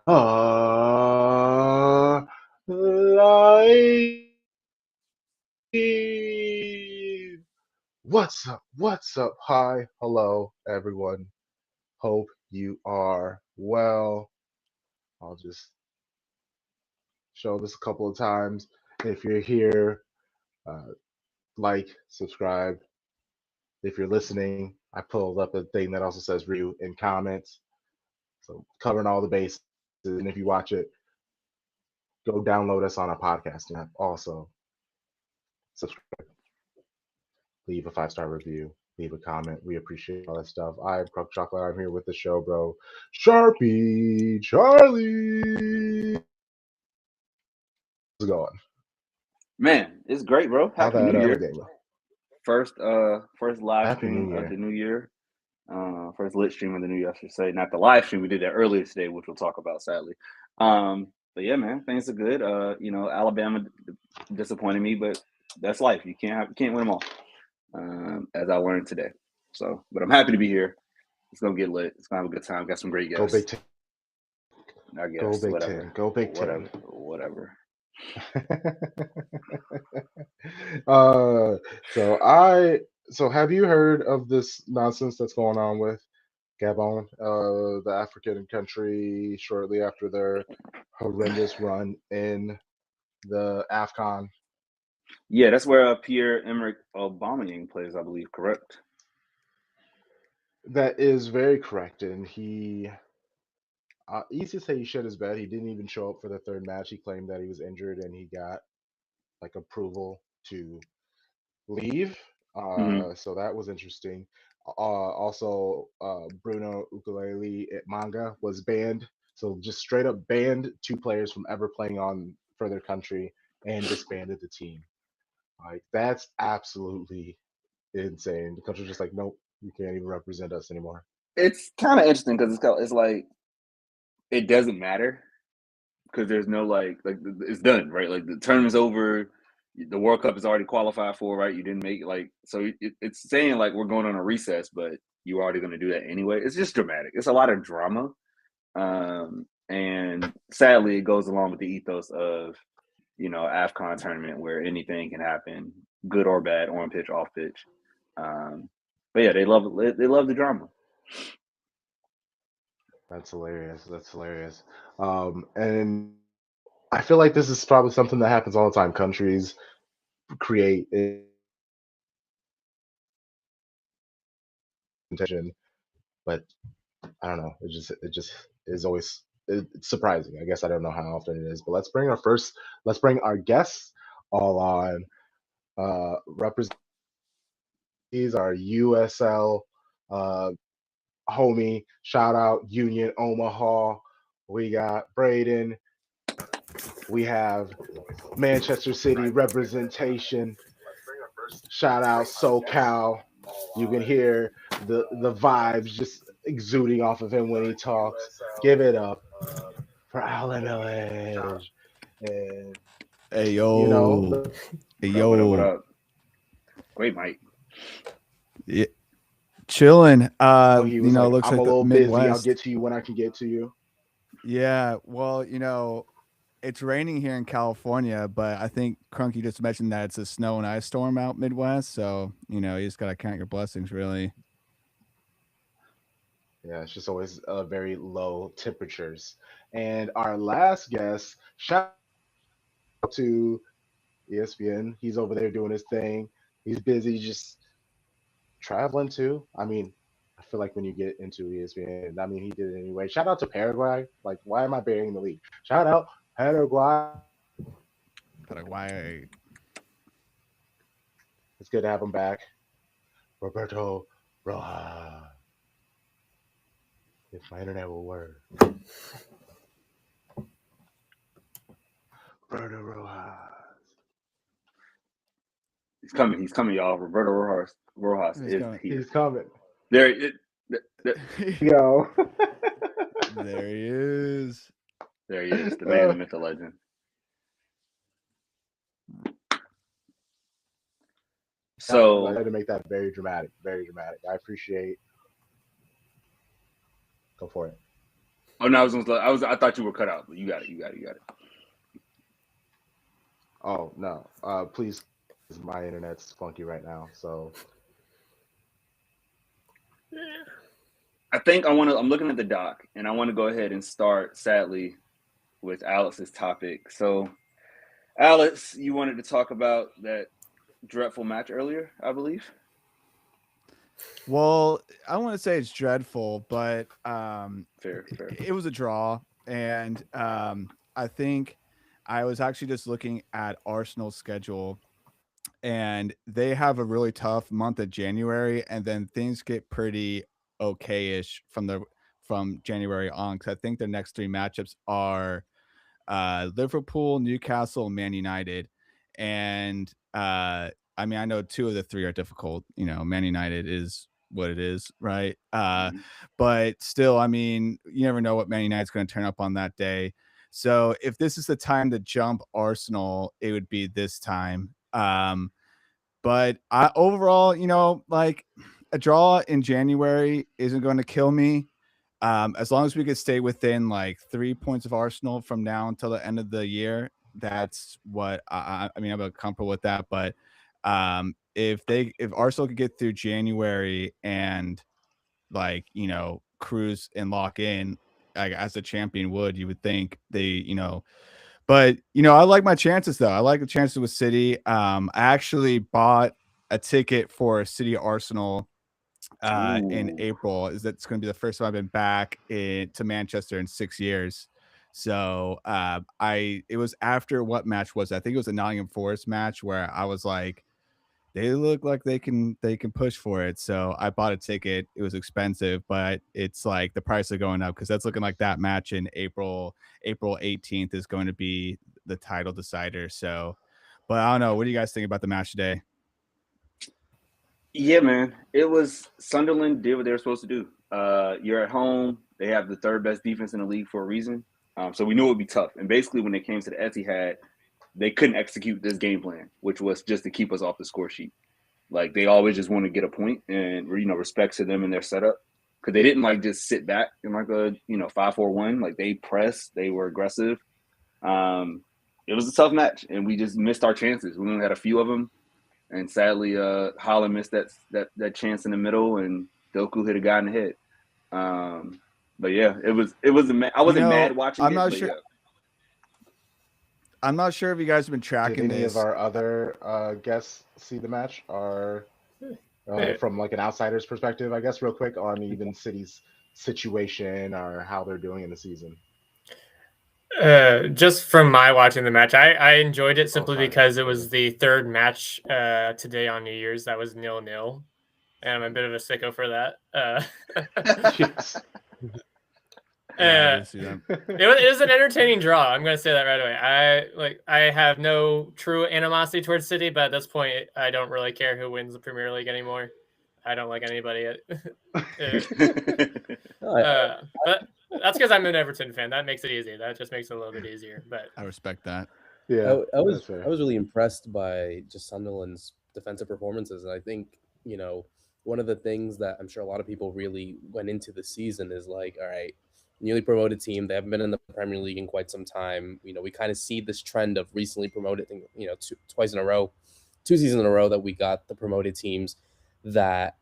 are live. What's up? What's up? Hi, hello, everyone. Hope you are well. I'll just show this a couple of times. If you're here, uh, like, subscribe. If you're listening, I pulled up a thing that also says review and comments. So covering all the bases. And if you watch it, go download us on a podcasting app. Also, subscribe, leave a 5-star review, leave a comment. We appreciate all that stuff. I'm Crook Chocolate. I'm here with the show, bro. Sharpie Charlie. How's it going? Man, it's great, bro. How Happy that New Year. game go? First live Happy New stream of Year. the new year. First lit stream of the new year, I should say. Not the live stream. We did that earlier today, which we'll talk about sadly. But yeah, man, things are good. Alabama disappointed me, but that's life. You can't win them all. As I learned today. So, but I'm happy to be here. It's gonna get lit. It's gonna have a good time. Got some great Go Big guests. Ten. I Go guess Big whatever. Ten. Go Big Ten. Whatever. uh, so have you heard of this nonsense that's going on with Gabon, the African country, shortly after their horrendous run in the AFCON? Yeah, that's where Pierre-Emerick Aubameyang plays, I believe. Correct. That is very correct, and easy to say he shit his bed. He didn't even show up for the third match. He claimed that he was injured, and he got like approval to leave. Mm-hmm. So that was interesting. Also, Bruno Ukulele at Manga was banned. So just straight up banned 2 players from ever playing on for their country and disbanded the team. Like that's absolutely insane. The country's just like, nope, you can't even represent us anymore. It's kind of interesting because it's like it doesn't matter because there's no like it's done, right? Like the tournament's over, the World Cup is already qualified for, right? You didn't make it's saying like we're going on a recess, but you're already going to do that anyway. It's just dramatic. It's a lot of drama, and sadly, it goes along with the ethos of AFCON tournament where anything can happen, good or bad, on pitch, off pitch. But yeah, they love the drama. That's hilarious. That's hilarious. And I feel like this is probably something that happens all the time. Countries create intention, but I don't know. It just is always it's surprising. I guess I don't know how often it is, but let's bring our guests all on. Represent our USL uh, homie. Shout out Union Omaha. We got Braedon. We have Manchester City representation. Shout out SoCal. You can hear the vibes just exuding off of him when he talks. Give it up for Alan Milledge. And Hey you know, yo, hey What yo, up? Great, Mike. yeah, chilling. he was like, Looks I'm a like the little busy. I'll Midwest. get to you when I can get to you. Yeah, well, it's raining here in California, but I think Crunky just mentioned that it's a snow and ice storm out Midwest. So you just gotta count your blessings, really. Yeah, it's just always very low temperatures. And our last guest, shout out to ESPN. He's over there doing his thing. He's busy just traveling too. I mean, I feel like when you get into ESPN, I mean, he did it anyway. Shout out to Paraguay. Like, why am I burying the league? Shout out Paraguay. Paraguay. It's good to have him back. Roberto Rojas. If my internet will work. Roberto Rojas. He's coming, y'all. Roberto Rojas He's is coming. here. He's coming. There it. Yo. There he is. There he is, the man, the myth, the legend. So I had to make that very dramatic, very dramatic. I appreciate. Go for it. Oh no, I thought you were cut out, but you got it. You got it. You got it. Oh no. Please, 'cause my internet's funky right now. So I think I want to. I'm looking at the doc, and I want to go ahead and start, sadly, with Alex's topic. So, Alex, you wanted to talk about that dreadful match earlier, I believe. Well, I want to say it's dreadful, but Fair, fair. it was a draw, and I think I was actually just looking at Arsenal's schedule, and they have a really tough month of January, and then things get pretty okay-ish from January on. Because I think their next three matchups are Liverpool, Newcastle, Man United, and I mean I know two of the three are difficult. You know, Man United is what it is, right? Mm-hmm. But still, I mean, you never know what Man United's going to turn up on that day. So if this is the time to jump Arsenal, it would be this time. But I overall, like a draw in January isn't going to kill me. As long as we could stay within like 3 points of Arsenal from now until the end of the year, that's what I mean. I'm comfortable with that. But if Arsenal could get through January and like cruise and lock in, like as a champion would, you would think but I like my chances though. I like the chances with City. I actually bought a ticket for City Arsenal in Ooh. April. Is that it's going to be the first time I've been back to Manchester in 6 years. So it was after what match was it? I think it was a Nottingham Forest match where I was like, they look like they can push for it. So I bought a ticket. It was expensive, but it's like the price of going up because that's looking like that match in April 18th is going to be the title decider. So, but I don't know. What do you guys think about the match today? Yeah, man. It was Sunderland did what they were supposed to do. You're at home. They have the third best defense in the league for a reason. So we knew it would be tough. And basically, when it came to the Etihad, they couldn't execute this game plan, which was just to keep us off the score sheet. Like they always just want to get a point, and respect to them in their setup because they didn't like just sit back in like a 5-4-1. Like they pressed, they were aggressive. Um, it was a tough match, and we just missed our chances. We only had a few of them, and sadly, Holland missed that chance in the middle, and Doku hit a guy in the head. But yeah, I wasn't mad watching I'm it, not but sure. yeah. I'm not sure if you guys have been did tracking any of this. our other guests see the match? Or Eh, from like an outsider's perspective, I guess, real quick on even City's situation or how they're doing in the season. just from my watching the match, I enjoyed it Oh, simply sorry. because it was the third match today on New Year's that was 0-0, and I'm a bit of a sicko for that. Yes. Yeah, I uh, did see that. it was an entertaining draw. I'm going to say that right away. I have no true animosity towards City, but at this point, I don't really care who wins the Premier League anymore. I don't like anybody. But that's because I'm an Everton fan. That makes it easy. That just makes it a little bit easier. But I respect that. Yeah, I that's was fair. I was really impressed by just Sunderland's defensive performances, and I think one of the things that I'm sure a lot of people really went into the season is like, all right, newly promoted team, they haven't been in the Premier League in quite some time. We kind of see this trend of recently promoted, twice in a row, 2 seasons in a row that we got the promoted teams that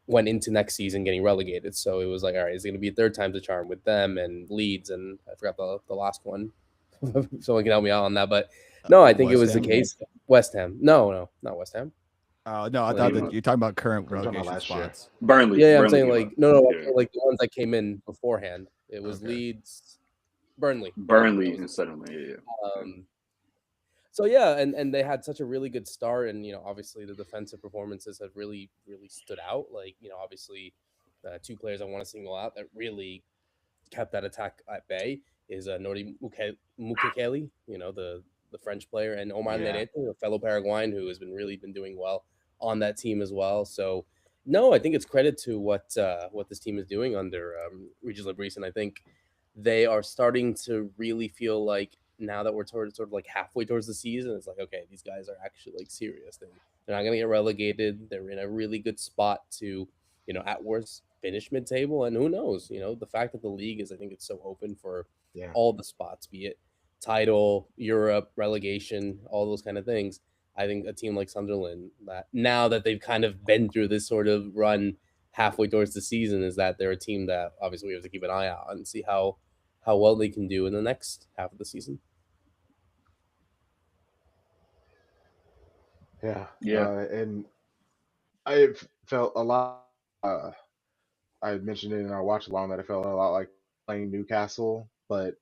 went into next season getting relegated. So it was like, all right, it's going to be a third time's a charm with them and Leeds, and I forgot the last one. Someone can help me out on that. But no, I think it West was the Ham? case. West Ham. No, not West Ham. Oh no, I Like, thought that you're talking about current We're talking about relegation last year. spots. Burnley. yeah, I'm Burnley saying came like up. no, Yeah. like the ones that came in beforehand. It was Okay. Leeds, Burnley. Burnley That and was Sunderland. Yeah. Um, so yeah, and they had such a really good start, and obviously the defensive performances have really really stood out. Like obviously, two players I want to single out that really kept that attack at bay is Nori Mukekele, the French player, and Omar Yeah. Nereto, a fellow Paraguayan who has been doing well on that team as well. So no, I think it's credit to what this team is doing under Regis Labrise, and I think they are starting to really feel like now that we're sort of like halfway towards the season, it's like okay, these guys are actually like serious. They're not going to get relegated. They're in a really good spot to at worst finish mid-table, and who knows? The fact that the league is, I think it's so open for Yeah. all the spots, be it title, Europe, relegation, all those kind of things. I think a team like Sunderland, that now that they've kind of been through this sort of run halfway towards the season, is that they're a team that obviously we have to keep an eye out and see how well they can do in the next half of the season. Yeah. Yeah. And I felt a lot. I mentioned it in our watch along that I felt a lot like playing Newcastle, but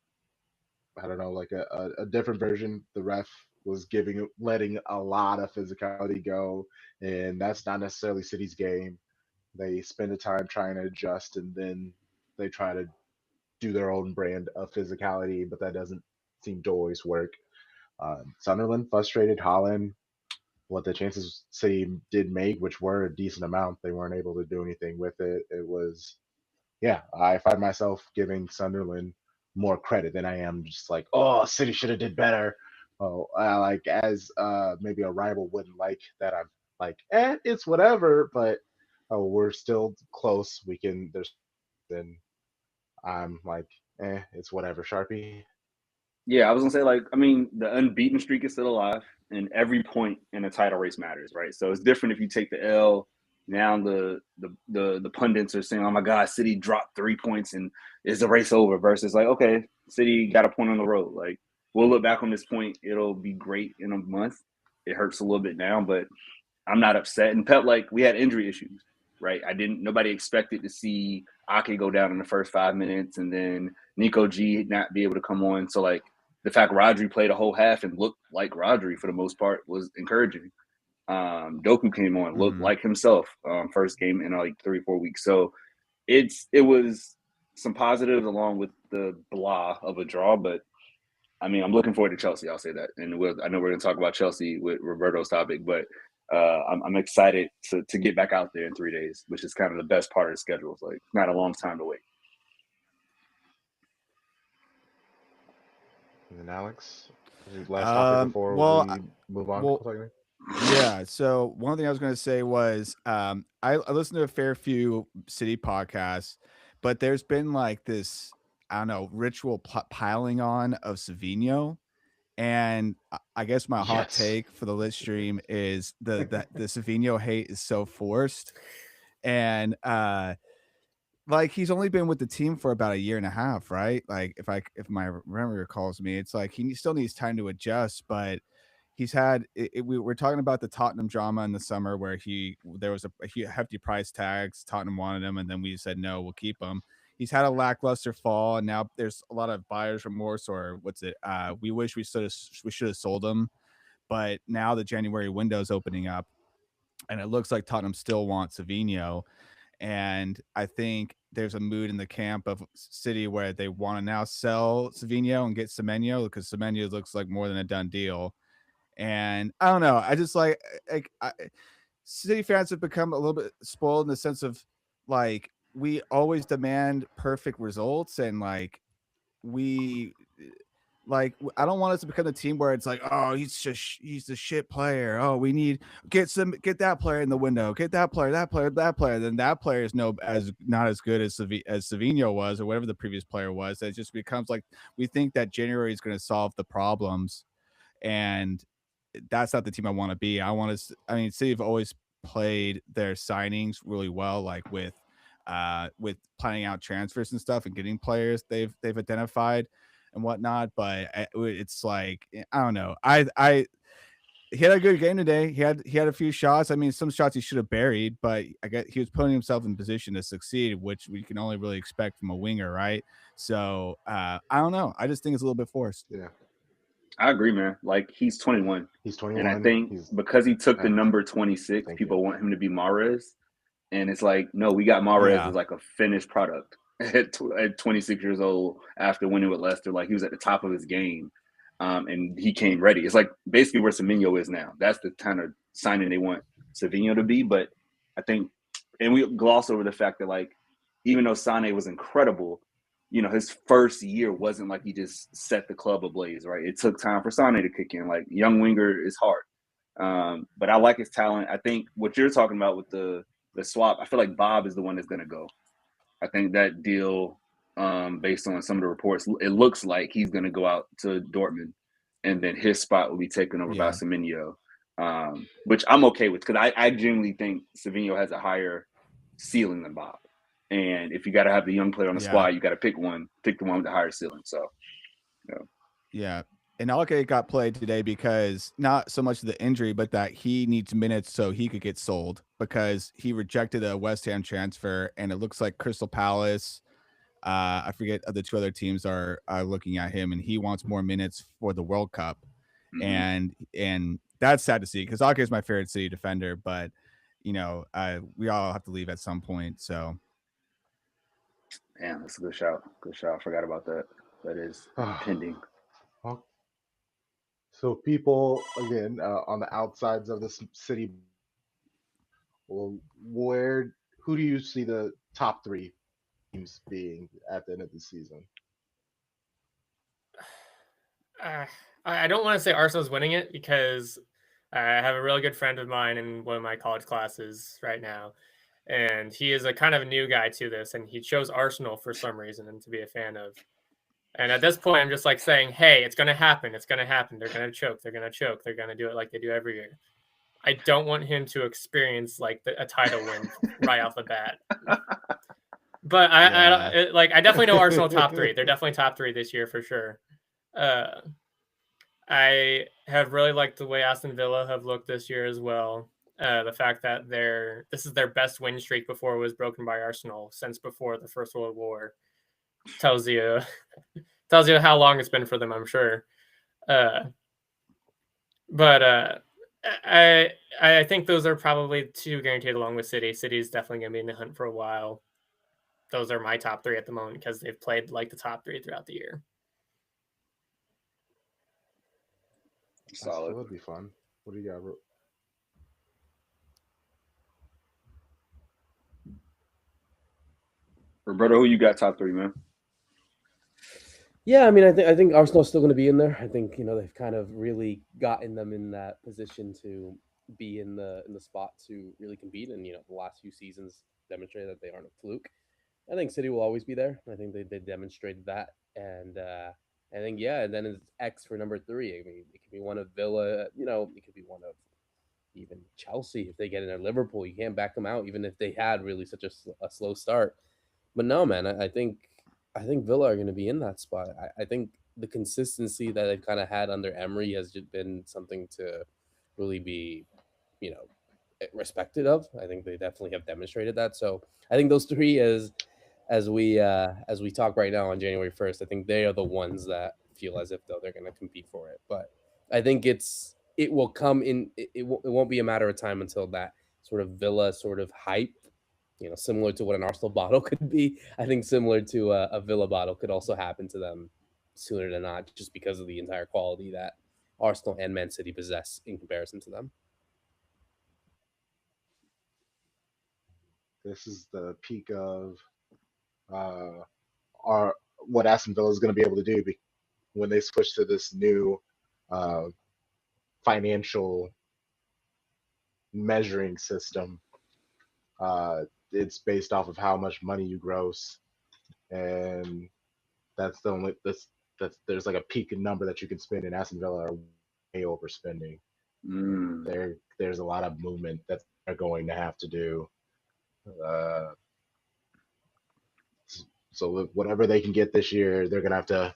I don't know, like a different version. The ref was letting a lot of physicality go, and that's not necessarily City's game. They spend the time trying to adjust, and then they try to do their own brand of physicality, but that doesn't seem to always work. Sunderland frustrated Holland. What the chances City did make, which were a decent amount, they weren't able to do anything with it. It was, yeah, I find myself giving Sunderland more credit than I am just like, oh, City should have did better. Oh, like as maybe a rival wouldn't like that. I'm like, it's whatever, but oh, we're still close. We can. There's then I'm like, it's whatever, Sharpie. Yeah, I was gonna say, like, I mean, the unbeaten streak is still alive, and every point in a title race matters, right? So it's different if you take the L. Now the pundits are saying, "Oh my God, City dropped 3 points and is the race over?" Versus like, okay, City got a point on the road. Like, we'll look back on this point; it'll be great in a month. It hurts a little bit now, but I'm not upset. And Pep, like, we had injury issues, right? Nobody expected to see Ake go down in the first 5 minutes, and then Nico G not be able to come on. So like, the fact Rodri played a whole half and looked like Rodri for the most part was encouraging. Doku came on, looked like himself, first game in like 3-4 weeks. So it was some positives along with the blah of a draw, but I mean, I'm looking forward to Chelsea. I'll say that, and I know we're going to talk about Chelsea with Roberto's topic, but I'm excited to get back out there in 3 days, which is kind of the best part of the schedule. It's like not a long time to wait. And then Alex, last topic before we move on. Yeah. So one thing I was going to say was I listened to a fair few City podcasts, but there's been like this, I don't know, ritual piling on of Savinho. And I guess my hot take for the lit stream is the Savinho hate is so forced. And like he's only been with the team for about a year and a half, right? Like if my memory recalls me, it's like he still needs time to adjust, but he's had we were talking about the Tottenham drama in the summer where there was a hefty price tags. Tottenham wanted him, and then we said no, we'll keep him. He's had a lackluster fall, and now there's a lot of buyer's remorse, or what's it? We wish we should have sold him, but now the January window is opening up, and it looks like Tottenham still wants Savinho. And I think there's a mood in the camp of City where they want to now sell Savinho and get Semenyo, because Semenyo looks like more than a done deal. And I don't know. I just City fans have become a little bit spoiled in the sense of like we always demand perfect results, and like I don't want us to become a team where it's like, oh, he's a shit player. Oh, we need get that player in the window, get that player. Then that player is not as good as Savinho was, or whatever the previous player was. It just becomes like we think that January is going to solve the problems, and that's not the team I want to be. I mean, City have always played their signings really well, like with planning out transfers and stuff and getting players they've identified and whatnot. But it's like, I don't know. He had a good game today. He had a few shots. I mean, some shots he should have buried, but I guess he was putting himself in position to succeed, which we can only really expect from a winger, right? So I don't know. I just think it's a little bit forced. Yeah. I agree, man. Like, he's 21. He's 21. And I think because he took the number 26, people want him to be Mahrez. And it's like, no, we got Mahrez as like a finished product at 26 years old after winning with Leicester. Like, he was at the top of his game, and he came ready. It's like basically where Semenyo is now. That's the kind of signing they want Savinho to be. But I think, and we gloss over the fact that, like, even though Sane was incredible, you know, his first year wasn't like he just set the club ablaze, right? It took time for Sane to kick in. Like, young winger is hard. But I like his talent. I think what you're talking about with the swap, I feel like Bob is the one that's going to go. I think that deal, based on some of the reports, it looks like he's going to go out to Dortmund, and then his spot will be taken over by Semenyo, which I'm okay with because I genuinely think Semenyo has a higher ceiling than Bob. And if you got to have the young player on the squad, you got to pick the one with the higher ceiling. So, yeah. And Alke got played today because not so much of the injury, but that he needs minutes so he could get sold because he rejected a West Ham transfer. And it looks like Crystal Palace, I forget the two other teams are looking at him, and he wants more minutes for the World Cup. And that's sad to see because Alke is my favorite City defender, but we all have to leave at some point. So. Damn, that's a good shout. Good shout. I forgot about that. That is pending. So people, again, on the outsides of the city, well, who do you see the top 3 teams being at the end of the season? I don't want to say Arsenal's winning it because I have a really good friend of mine in one of my college classes right now. And he is a kind of a new guy to this, and he chose Arsenal for some reason and to be a fan of. And at this point, I'm just like saying, hey, it's going to happen. It's going to happen. They're going to choke. They're going to choke. They're going to do it like they do every year. I don't want him to experience like a title win right off the bat. But I definitely know Arsenal top 3. They're definitely top 3 this year for sure. I have really liked the way Aston Villa have looked this year as well. The fact that this is their best win streak before it was broken by Arsenal since before the First World War tells you how long it's been for them, I'm sure. But I think those are probably 2 guaranteed along with City. City's definitely going to be in the hunt for a while. Those are my top 3 at the moment because they've played like the top 3 throughout the year. Solid. That would be fun. What do you got? Roberto, who you got top 3, man? Yeah, I mean, I think Arsenal's still going to be in there. I think they've kind of really gotten them in that position to be in the spot to really compete. And the last few seasons demonstrated that they aren't a fluke. I think City will always be there. I think they demonstrated that, and I think and then it's X for number 3. I mean, it could be one of Villa. It could be one of even Chelsea if they get in there. Liverpool, you can't back them out, even if they had really such a slow start. But no, man, I think Villa are going to be in that spot. I think the consistency that they've kind of had under Emery has just been something to really be, respected of. I think they definitely have demonstrated that. So I think those 3, as we talk right now on January 1st, I think they are the ones that feel as if though they're going to compete for it. But I think it will come in. It won't be a matter of time until that sort of Villa sort of hype. Similar to what an Arsenal bottle could be. I think similar to a Villa bottle could also happen to them sooner than not, just because of the entire quality that Arsenal and Man City possess in comparison to them. This is the peak of what Aston Villa is going to be able to do when they switch to this new financial measuring system. It's based off of how much money you gross, and that's the only there's like a peak number that you can spend, in Aston Villa are way overspending. There's a lot of movement that they're going to have to do. So whatever they can get this year, they're going to have to.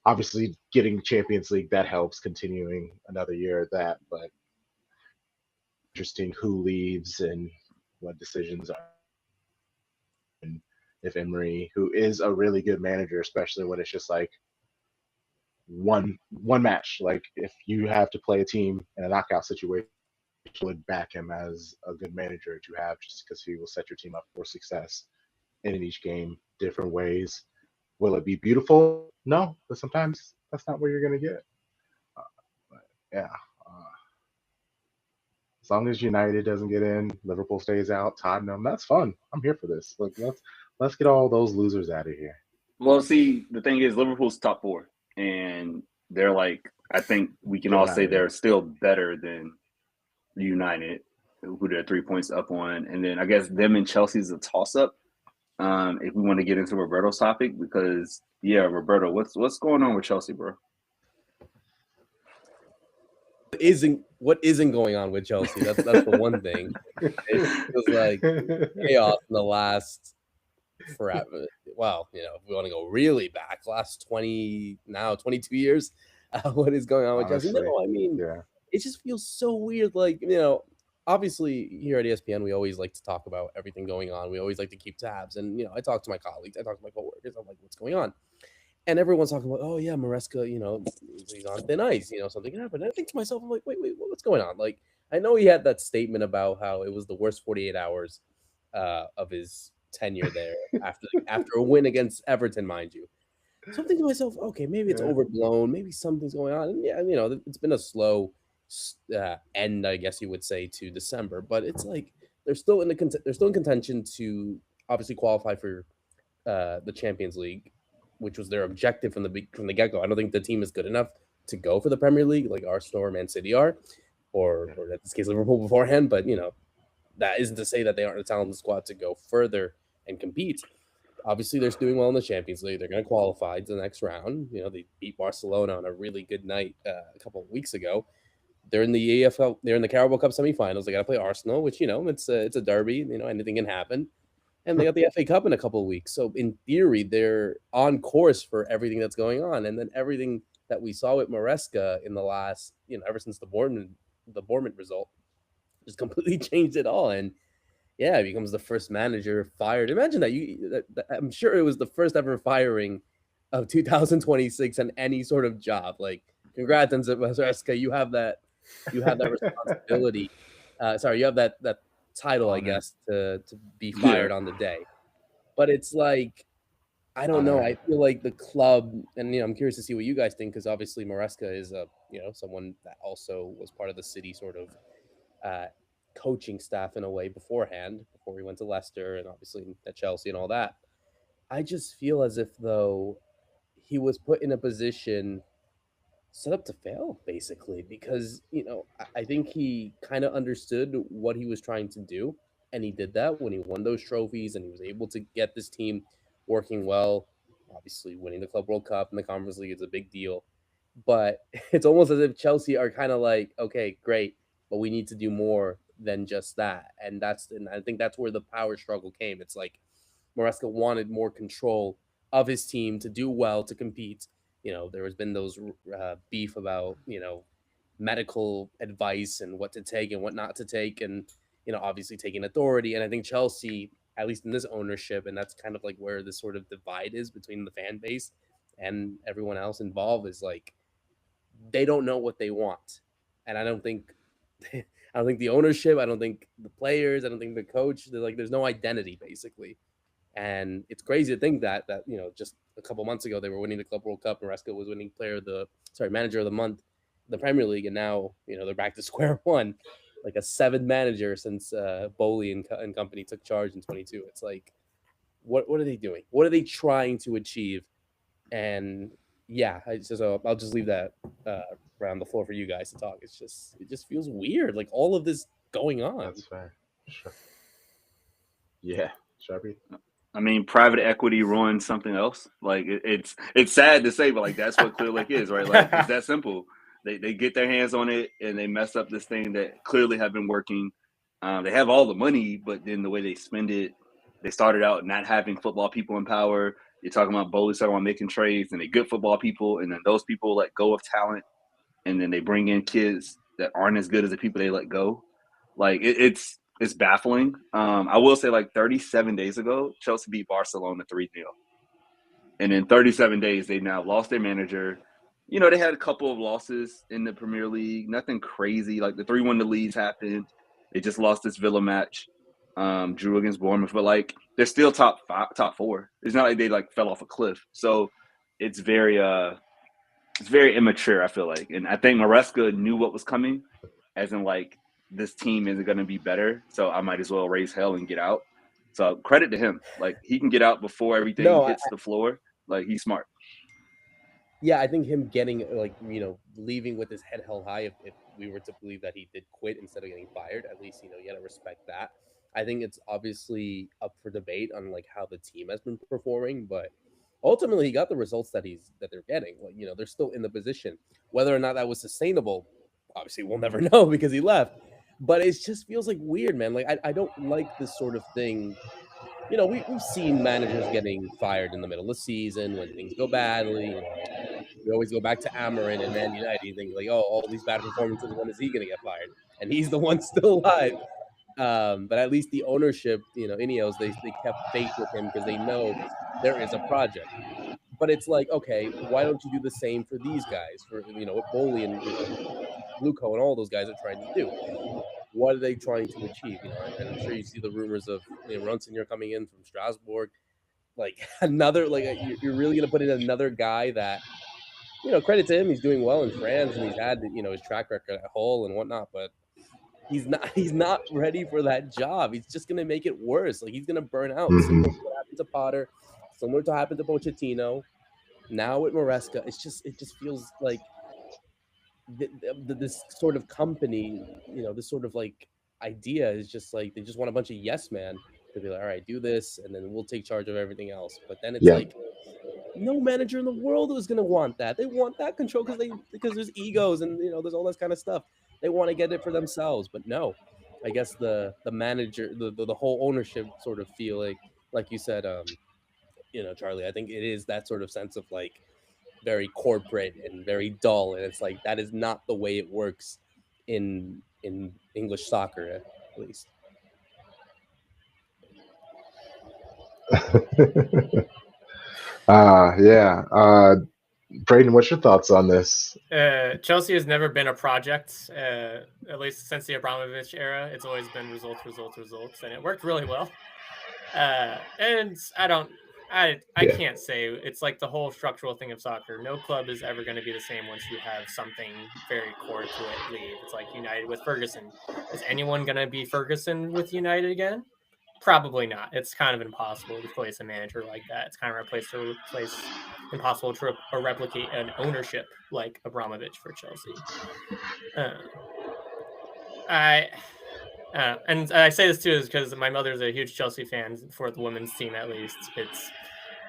Obviously, getting Champions League, that helps, continuing another year of that. But interesting who leaves and what decisions are. And if Emery, who is a really good manager, especially when it's just like one match, like if you have to play a team in a knockout situation, would back him as a good manager to have, just because he will set your team up for success in each game, different ways. Will it be beautiful? No, but sometimes that's not what you're going to get. But yeah. As long as United doesn't get in, Liverpool stays out, Tottenham, that's fun. I'm here for this. Let's get all those losers out of here. Well, see, the thing is, Liverpool's top 4, and they're like, I think we can all say they're still better than United, who they're 3 points up on. And then I guess them and Chelsea's a toss-up. if we want to get into Roberto's topic, because Roberto, what's going on with Chelsea, bro? What isn't going on with Chelsea? That's the one thing. It feels like chaos in the last forever. Well, if we want to go really back, last 22 years, what is going on with Chelsea? Honestly, No, I mean, yeah. it just feels so weird. Like, obviously here at ESPN, we always like to talk about everything going on. We always like to keep tabs. And, I talk to my colleagues, I talk to my coworkers. I'm like, what's going on? And everyone's talking about, oh, yeah, Maresca, he's on thin ice, something happened. And I think to myself, I'm like, wait, what's going on? Like, I know he had that statement about how it was the worst 48 hours of his tenure there after a win against Everton, mind you. So I'm thinking to myself, okay, maybe it's overblown. Maybe something's going on. And yeah, it's been a slow end, I guess you would say, to December. But it's like they're still in contention to obviously qualify for the Champions League, which was their objective from the get-go. I don't think the team is good enough to go for the Premier League like Arsenal or Man City are, or in this case Liverpool beforehand. But that isn't to say that they aren't a talented squad to go further and compete. Obviously, they're doing well in the Champions League. They're going to qualify to the next round. They beat Barcelona on a really good night a couple of weeks ago. They're in the EFL. They're in the Carabao Cup semifinals. They got to play Arsenal, which it's a derby. Anything can happen. And they got the FA Cup in a couple of weeks. So in theory, they're on course for everything that's going on. And then everything that we saw with Maresca in the last, ever since the Bournemouth result, just completely changed it all. And yeah, he becomes the first manager fired. Imagine that I'm sure it was the first ever firing of 2026 on any sort of job. Like, congrats, Maresca. You have that responsibility. You have that title, I guess, to be fired on the day. But it's like, I don't know. I feel like the club, and I'm curious to see what you guys think, because obviously Maresca is someone that also was part of the City sort of coaching staff in a way before he went to Leicester and obviously at Chelsea and all that. I just feel as if though he was put in a position set up to fail, basically, because I think he kind of understood what he was trying to do, and he did that when he won those trophies, and he was able to get this team working well. Obviously, winning the Club World Cup and the Conference League is a big deal, but it's almost as if Chelsea are kind of like, okay, great, but we need to do more than just that, and I think that's where the power struggle came. It's like Maresca wanted more control of his team to do well, to compete. There has been those beef about, medical advice and what to take and what not to take, and, obviously taking authority. And I think Chelsea, at least in this ownership, and that's kind of like where this sort of divide is between the fan base and everyone else involved, is like, they don't know what they want. And I don't think the ownership, I don't think the players, I don't think the coach, there's no identity, basically. And it's crazy to think that just a couple months ago they were winning the Club World Cup, and Maresca was winning manager of the month, the Premier League, and now they're back to square one, like a seventh manager since Bowley and company took charge in 22. It's like, what are they doing? What are they trying to achieve? And yeah, I'll just leave that around the floor for you guys to talk. It just feels weird, like all of this going on. That's fair. Sure. Yeah, Sharpie. I mean, private equity ruins something else. Like it's sad to say, but like that's what Clear Lake is, right? Like it's that simple. They get their hands on it and they mess up this thing that clearly have been working. They have all the money, but then the way they spend it, they started out not having football people in power. You're talking about Bowley starting on making trades, and they good football people, and then those people let go of talent, and then they bring in kids that aren't as good as the people they let go. Like it's baffling. I will say, like 37 days ago, Chelsea beat Barcelona 3-0. And in 37 days, they now lost their manager. They had a couple of losses in the Premier League, nothing crazy. Like the 3-1 the Leeds happened. They just lost this Villa match, drew against Bournemouth, but like they're still top four. It's not like they like fell off a cliff. So it's very immature, I feel like. And I think Maresca knew what was coming, as in like this team isn't going to be better, so I might as well raise hell and get out. So credit to him. Like he can get out before everything hits the floor. Like he's smart. Yeah, I think him getting leaving with his head held high, if we were to believe that he did quit instead of getting fired, at least you got to respect that. I think it's obviously up for debate on like how the team has been performing, but ultimately he got the results that they're getting. Like, you know, they're still in the position. Whether or not that was sustainable, obviously we'll never know because he left. But it just feels like weird, man. Like I don't like this sort of thing. You know, we've seen managers getting fired in the middle of the season when things go badly. You know, we always go back to Amarin and Man United. You think like, oh, all these bad performances, when is he going to get fired? And he's the one still alive. But at least the ownership, you know, Ineos, they kept faith with him because they know there is a project. But it's like, okay, why don't you do the same for these guys? For you know, what Bowley and Luco and all those guys are trying to do. What are they trying to achieve? You know, and I'm sure you see the rumors of Ronsignor coming in from Strasbourg. Like another, like you're really gonna put in another guy that credit to him, he's doing well in France and he's had his track record at Hull and whatnot, but he's not ready for that job. He's just gonna make it worse. Like he's gonna burn out, Hmm. similar to what happened to Potter, similar to what happened to Pochettino. Now with Maresca, it just feels like this sort of company, this sort of like idea is just like they just want a bunch of yes man to be like, all right, do this, and then we'll take charge of everything else. But then it's Yeah. like no manager in the world is going to want that. They want that control because there's egos and there's all this kind of stuff. They want to get it for themselves, but no. I guess the manager, the whole ownership sort of feel like you said, Charlie. I think it is that sort of sense of like very corporate and very dull, and it's like that is not the way it works in English soccer, at least. Yeah. Braden, what's your thoughts on this? Chelsea has never been a project, at least since the Abramovich era. It's always been results, and it worked really well. And I Yeah. can't say it's like the whole structural thing of soccer. No club is ever going to be the same once you have something very core to it leave. It's like United with Ferguson. Is anyone going to be Ferguson with United again? Probably not. It's kind of impossible to replace a manager like that. It's kind of impossible to replicate an ownership like Abramovich for Chelsea. Uh, I and I say this too is because my mother's a huge Chelsea fan for the women's team. At least it's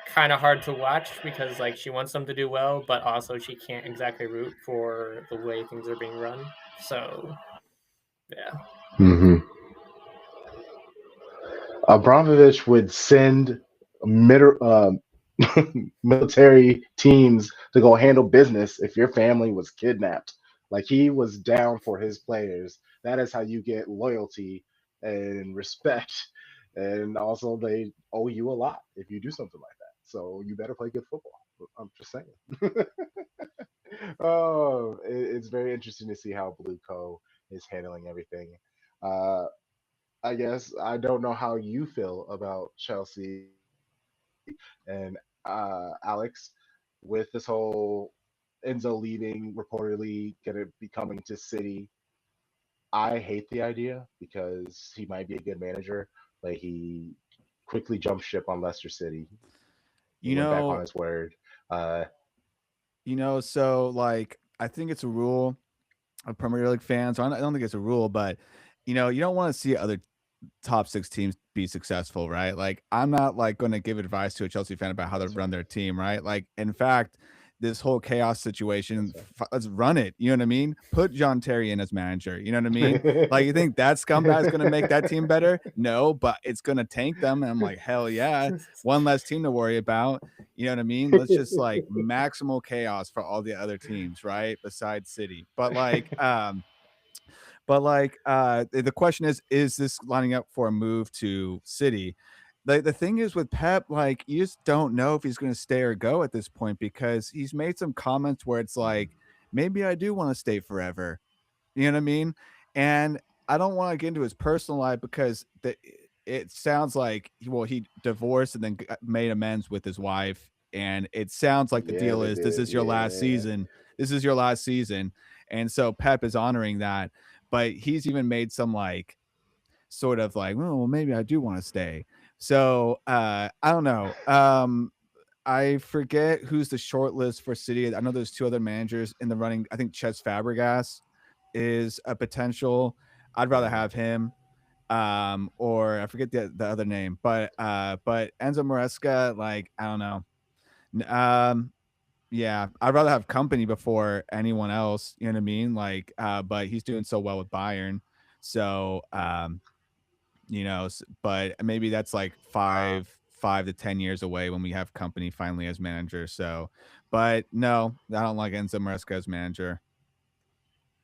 kind of hard to watch because like she wants them to do well, but also she can't exactly root for the way things are being run. So yeah. Hmm. Abramovich would send military teams to go handle business if your family was kidnapped. Like he was down for his players. That is how you get loyalty and respect. And also, they owe you a lot if you do something like that. So you better play good football. I'm just saying. Oh, it's very interesting to see how Blue Co is handling everything. Uh, I guess I don't know how you feel about Chelsea and Alex with this whole Enzo leaving, reportedly going to be coming to City. I hate the idea because he might be a good manager, but he quickly jumped ship on Leicester City. He You went back on know, his word. Uh, so like I think it's a rule of Premier League fans. I don't think it's a rule, but you don't want to see other top six teams be successful, right? Like I'm not like going to give advice to a Chelsea fan about how to that's run fair. their team, right? Like in fact, this whole chaos situation, That's let's run it. You know what I mean? Put John Terry in as manager. You know what I mean? Like you fair. think that scumbag is going to make that team better? No, but it's going to tank them. And I'm like, hell yeah, one less team to worry about. You know what I mean? Let's just like maximal chaos for all the other teams, right? Besides City, the question is this lining up for a move to City? The thing is with Pep, like you just don't know if he's going to stay or go at this point because he's made some comments where it's like maybe I do want to stay forever. You know what I mean? And I don't want to get into his personal life because it sounds like he divorced and then made amends with his wife, and it sounds like the Yeah, deal they is this did. is your last Yeah. season. This is your last season, and so Pep is honoring that. But he's even made some like sort of like, oh, well, maybe I do want to stay. So I don't know. I forget who's the short list for City. I know there's two other managers in the running. I think Cesc Fabregas is a potential. I'd rather Yeah. have him. or I forget the other name, but Enzo Maresca, like, I don't know. Yeah, I'd rather have company before anyone else. You know what I mean? Like, but he's doing so well with Bayern, so but maybe that's like 5 to 10 years away when we have company finally as manager. So, but no, I don't like Enzo Maresca as manager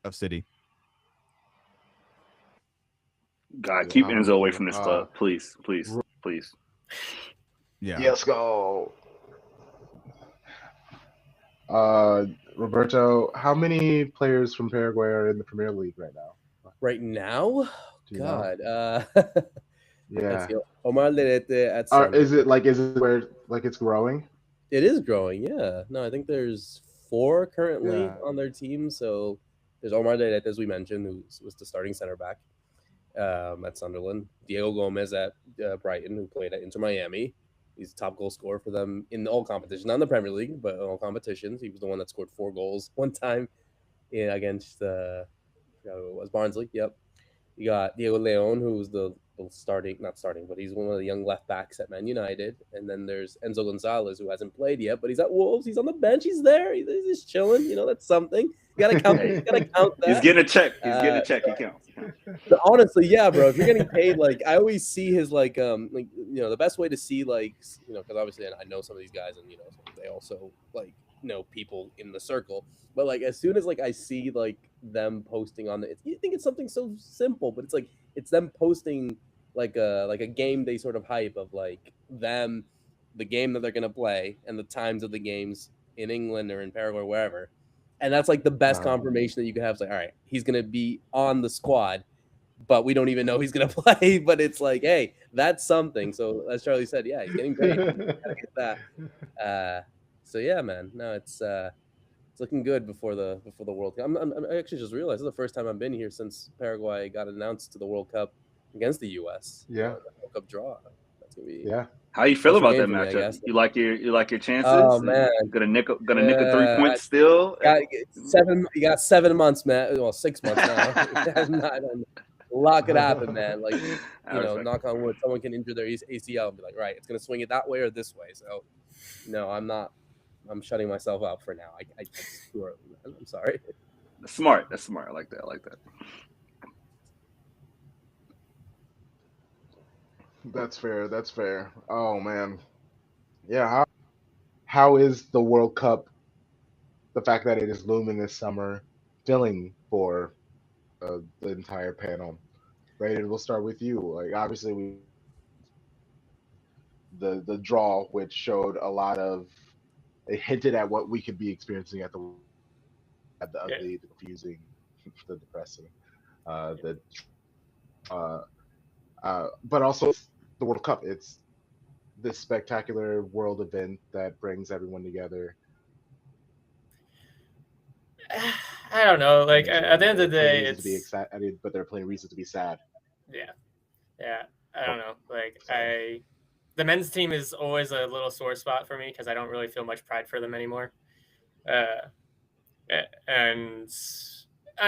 of City. God, Yeah, keep I'm with Enzo away you. from this club, please, please, please. Yeah. Let's go. Roberto, how many players from Paraguay are in the Premier League right now? Right now, Do you know? God, Yeah. let's see. Omar Lerete at Sunderland. Is it where like it's growing? It is growing, yeah. No, I think there's 4 currently Yeah. on their team. So there's Omar Lerete, as we mentioned, who was the starting center back at Sunderland. Diego Gomez at Brighton, who played at Inter Miami. He's the top goal scorer for them in all competitions, not in the Premier League, but in all competitions. He was the one that scored 4 goals one time against I forgot who it was, Barnsley. Yep. You got Diego Leon, who's the starting, not starting, but he's one of the young left backs at Man United. And then there's Enzo Gonzalez, who hasn't played yet, but he's at Wolves. He's on the bench. He's there. He's just chilling. That's something. You gotta count. You gotta count that. He's getting a check. He's getting a check. He counts. But honestly, yeah, bro. If you're getting paid, like I always see his the best way to see because obviously I know some of these guys, and they also know people in the circle. But like as soon as I see them posting on you think it's something so simple, but it's them posting like a game day sort of hype of them, the game that they're gonna play, and the times of the games in England or in Paraguay or wherever. And that's the best confirmation that you can have. It's all right, he's gonna be on the squad, but we don't even know he's gonna play. But it's hey, that's something. So as Charlie said, yeah, he's getting paid. Gotta get that. So yeah, man. No, it's looking good before the World Cup. I actually just realized this is the first time I've been here since Paraguay got announced to the World Cup against the U.S. Yeah. World Cup draw. That's gonna be How you feel about that me, matchup? You like your chances? Oh man, gonna nick a 3 points still. You got 7 months, man. Well, 6 months now. A lot could happen, man. Knock on wood, someone can injure their ACL and be like, right, it's gonna swing it that way or this way. So, no, I'm not. I'm shutting myself out for now. It's too early, man. I'm sorry. That's smart. I like that. That's fair. Oh man. Yeah, how is the World Cup, the fact that it is looming this summer, feeling for the entire panel? Braedon, we'll start with you. Like obviously the draw, which showed a lot of, it hinted at what we could be experiencing at the ugly, the confusing, the depressing, the but also the World Cup. It's this spectacular world event that brings everyone together. I don't know. Like at the end of the day, it's to be excited, but there are plenty of reasons to be sad. Yeah. I don't know. The men's team is always a little sore spot for me because I don't really feel much pride for them anymore. And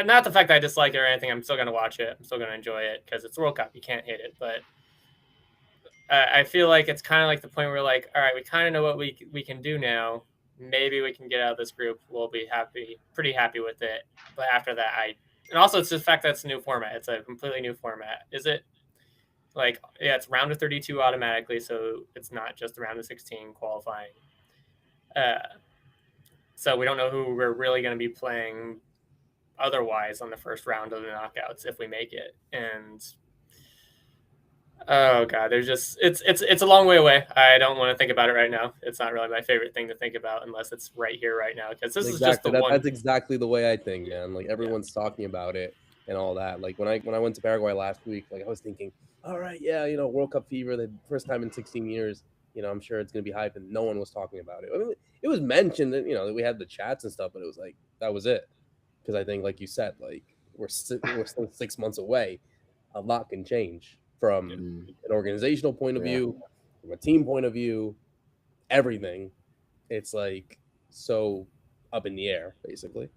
not the fact that I dislike it or anything. I'm still going to watch it. I'm still going to enjoy it because it's the World Cup. You can't hate it. But I feel like it's kind of like the point where all right, we kind of know what we can do now. Maybe we can get out of this group. We'll be pretty happy with it. But after that, and also it's the fact that it's a new format. It's a completely new format. Is it? It's round of 32 automatically, so it's not just the round of 16 qualifying. So we don't know who we're really going to be playing otherwise on the first round of the knockouts if we make it. And oh god, it's a long way away. I don't want to think about it right now. It's not really my favorite thing to think about unless it's right here, right now. Because this is just the one. That's exactly the way I think, man. Everyone's talking about it and all that. When I went to Paraguay last week, I was thinking, all right, yeah, World Cup fever, the first time in 16 years. I'm sure it's gonna be hype, and no one was talking about it. I mean, it was mentioned that that we had the chats and stuff, but it was that was it. Because I think, like you said, we're still 6 months away. A lot can change from an organizational point of view, from a team point of view, everything. It's so up in the air, basically.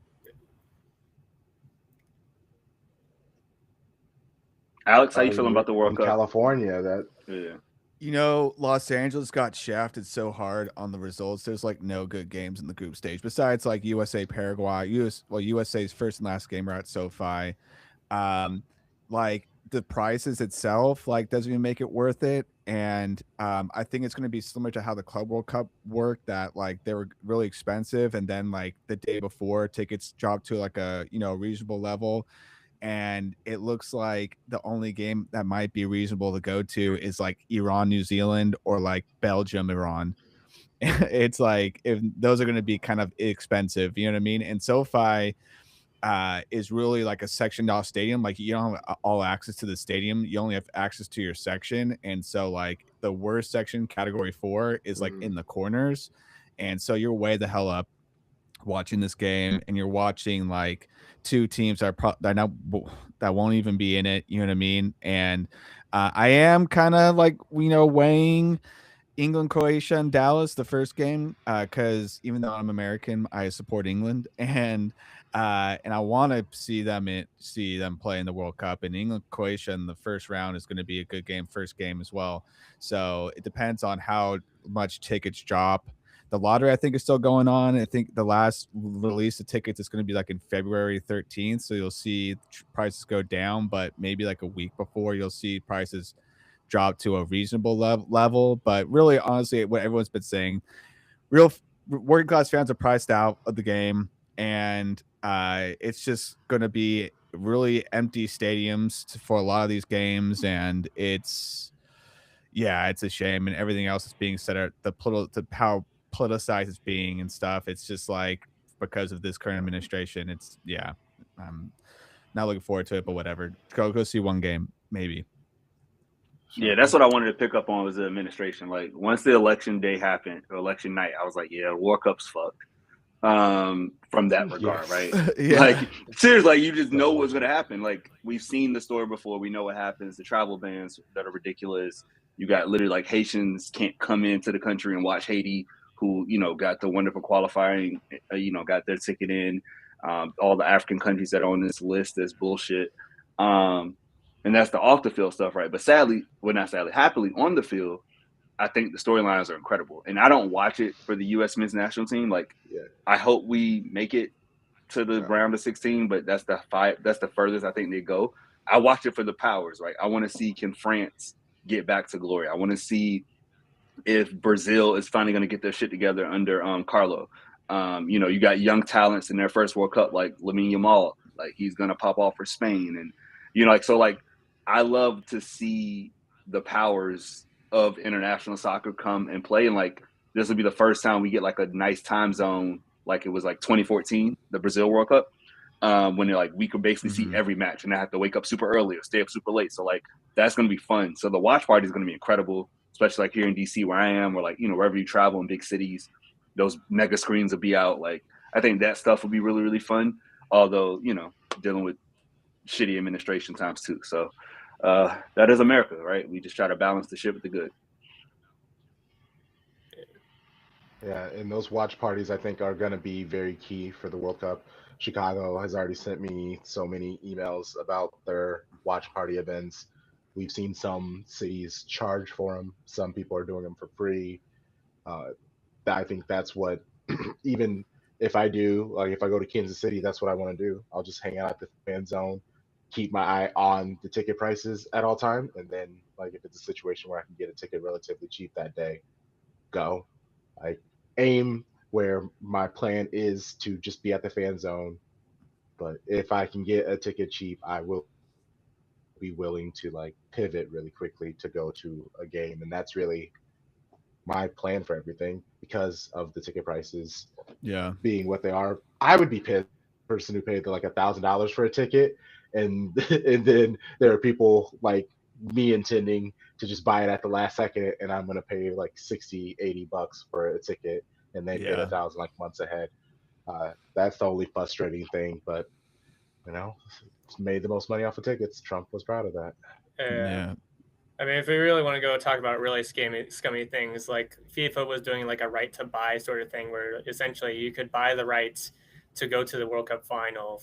Alex, how you feeling about the World in Cup? California, that Yeah. You know, Los Angeles got shafted so hard on the results. There's like no good games in the group stage besides like USA Paraguay. USA's first and last game are at SoFi. Like the prices itself like doesn't even make it worth it. And I think it's going to be similar to how the Club World Cup worked, that like they were really expensive and then like the day before tickets dropped to like a reasonable level, and it looks like the only game that might be reasonable to go to is like Iran, New Zealand, or like Belgium, Iran. It's like if those are going to be kind of expensive, you know what I mean? And SoFi is really like a sectioned off stadium. Like you don't have all access to the stadium. You only have access to your section. And so like the worst section, category 4, is like in the corners. And so you're way the hell up watching this game, and you're watching like two teams that are that won't even be in it, you know what I mean? And I am kind of like weighing England, Croatia, and Dallas the first game, because even though I'm American, I support England, and I want to see them play in the World Cup. And England, Croatia in the first round is going to be a good game, first game as well. So it depends on how much tickets drop. The lottery, I think, is still going on. I think the last release of tickets is going to be like in February 13th. So you'll see prices go down, but maybe like a week before you'll see prices drop to a reasonable level. But really, honestly, what everyone's been saying, real working class fans are priced out of the game, and it's just going to be really empty stadiums for a lot of these games, and it's a shame. And everything else is being said at how politicized it's being and stuff. It's just like because of this current administration, it's I'm not looking forward to it, but whatever. Go see one game, maybe. Yeah, that's what I wanted to pick up on was the administration. Like once the election day happened, or election night, I was like, yeah, World Cup's fucked. From that regard, right? Yeah. Like seriously, like, you just know what's gonna happen. Like we've seen the story before, we know what happens. The travel bans that are ridiculous. You got literally like Haitians can't come into the country and watch Haiti, who got the wonderful qualifying, got their ticket in. All the African countries that are on this list is bullshit. And that's the off the field stuff, right? But happily on the field, I think the storylines are incredible. And I don't watch it for the U.S. men's national team. Like, I hope we make it to the round of 16, but that's the furthest I think they go. I watch it for the powers, right? I want to see, can France get back to glory? I want to see if Brazil is finally going to get their shit together under Carlo. You got young talents in their first World Cup, like Lamine Yamal, like he's going to pop off for Spain. And, I love to see the powers of international soccer come and play. And like, this will be the first time we get like a nice time zone, like it was like 2014, the Brazil World Cup, when they're like, we could basically see every match and I have to wake up super early or stay up super late. So like, that's going to be fun. So the watch party is going to be incredible, especially like here in DC where I am, or like, wherever you travel in big cities, those mega screens will be out. Like, I think that stuff will be really, really fun. Although, dealing with shitty administration times too. So that is America, right? We just try to balance the shit with the good. Yeah, and those watch parties I think are going to be very key for the World Cup. Chicago has already sent me so many emails about their watch party events. We've seen some cities charge for them. Some people are doing them for free. I think that's what, even if I go to Kansas City, that's what I want to do. I'll just hang out at the fan zone, keep my eye on the ticket prices at all time, and then like if it's a situation where I can get a ticket relatively cheap that day, go. I aim where my plan is to just be at the fan zone, but if I can get a ticket cheap, I will be willing to like pivot really quickly to go to a game, and that's really my plan for everything because of the ticket prices being what they are. I would be pissed person who paid like $1,000 for a ticket, and and then there are people like me intending to just buy it at the last second, and I'm gonna pay like $60-$80 for a ticket and then get 1,000 like months ahead. That's the only frustrating thing, but made the most money off of tickets. Trump was proud of that. Yeah. I mean, if we really want to go talk about really scummy things, like FIFA was doing like a right to buy sort of thing where essentially you could buy the rights to go to the World Cup final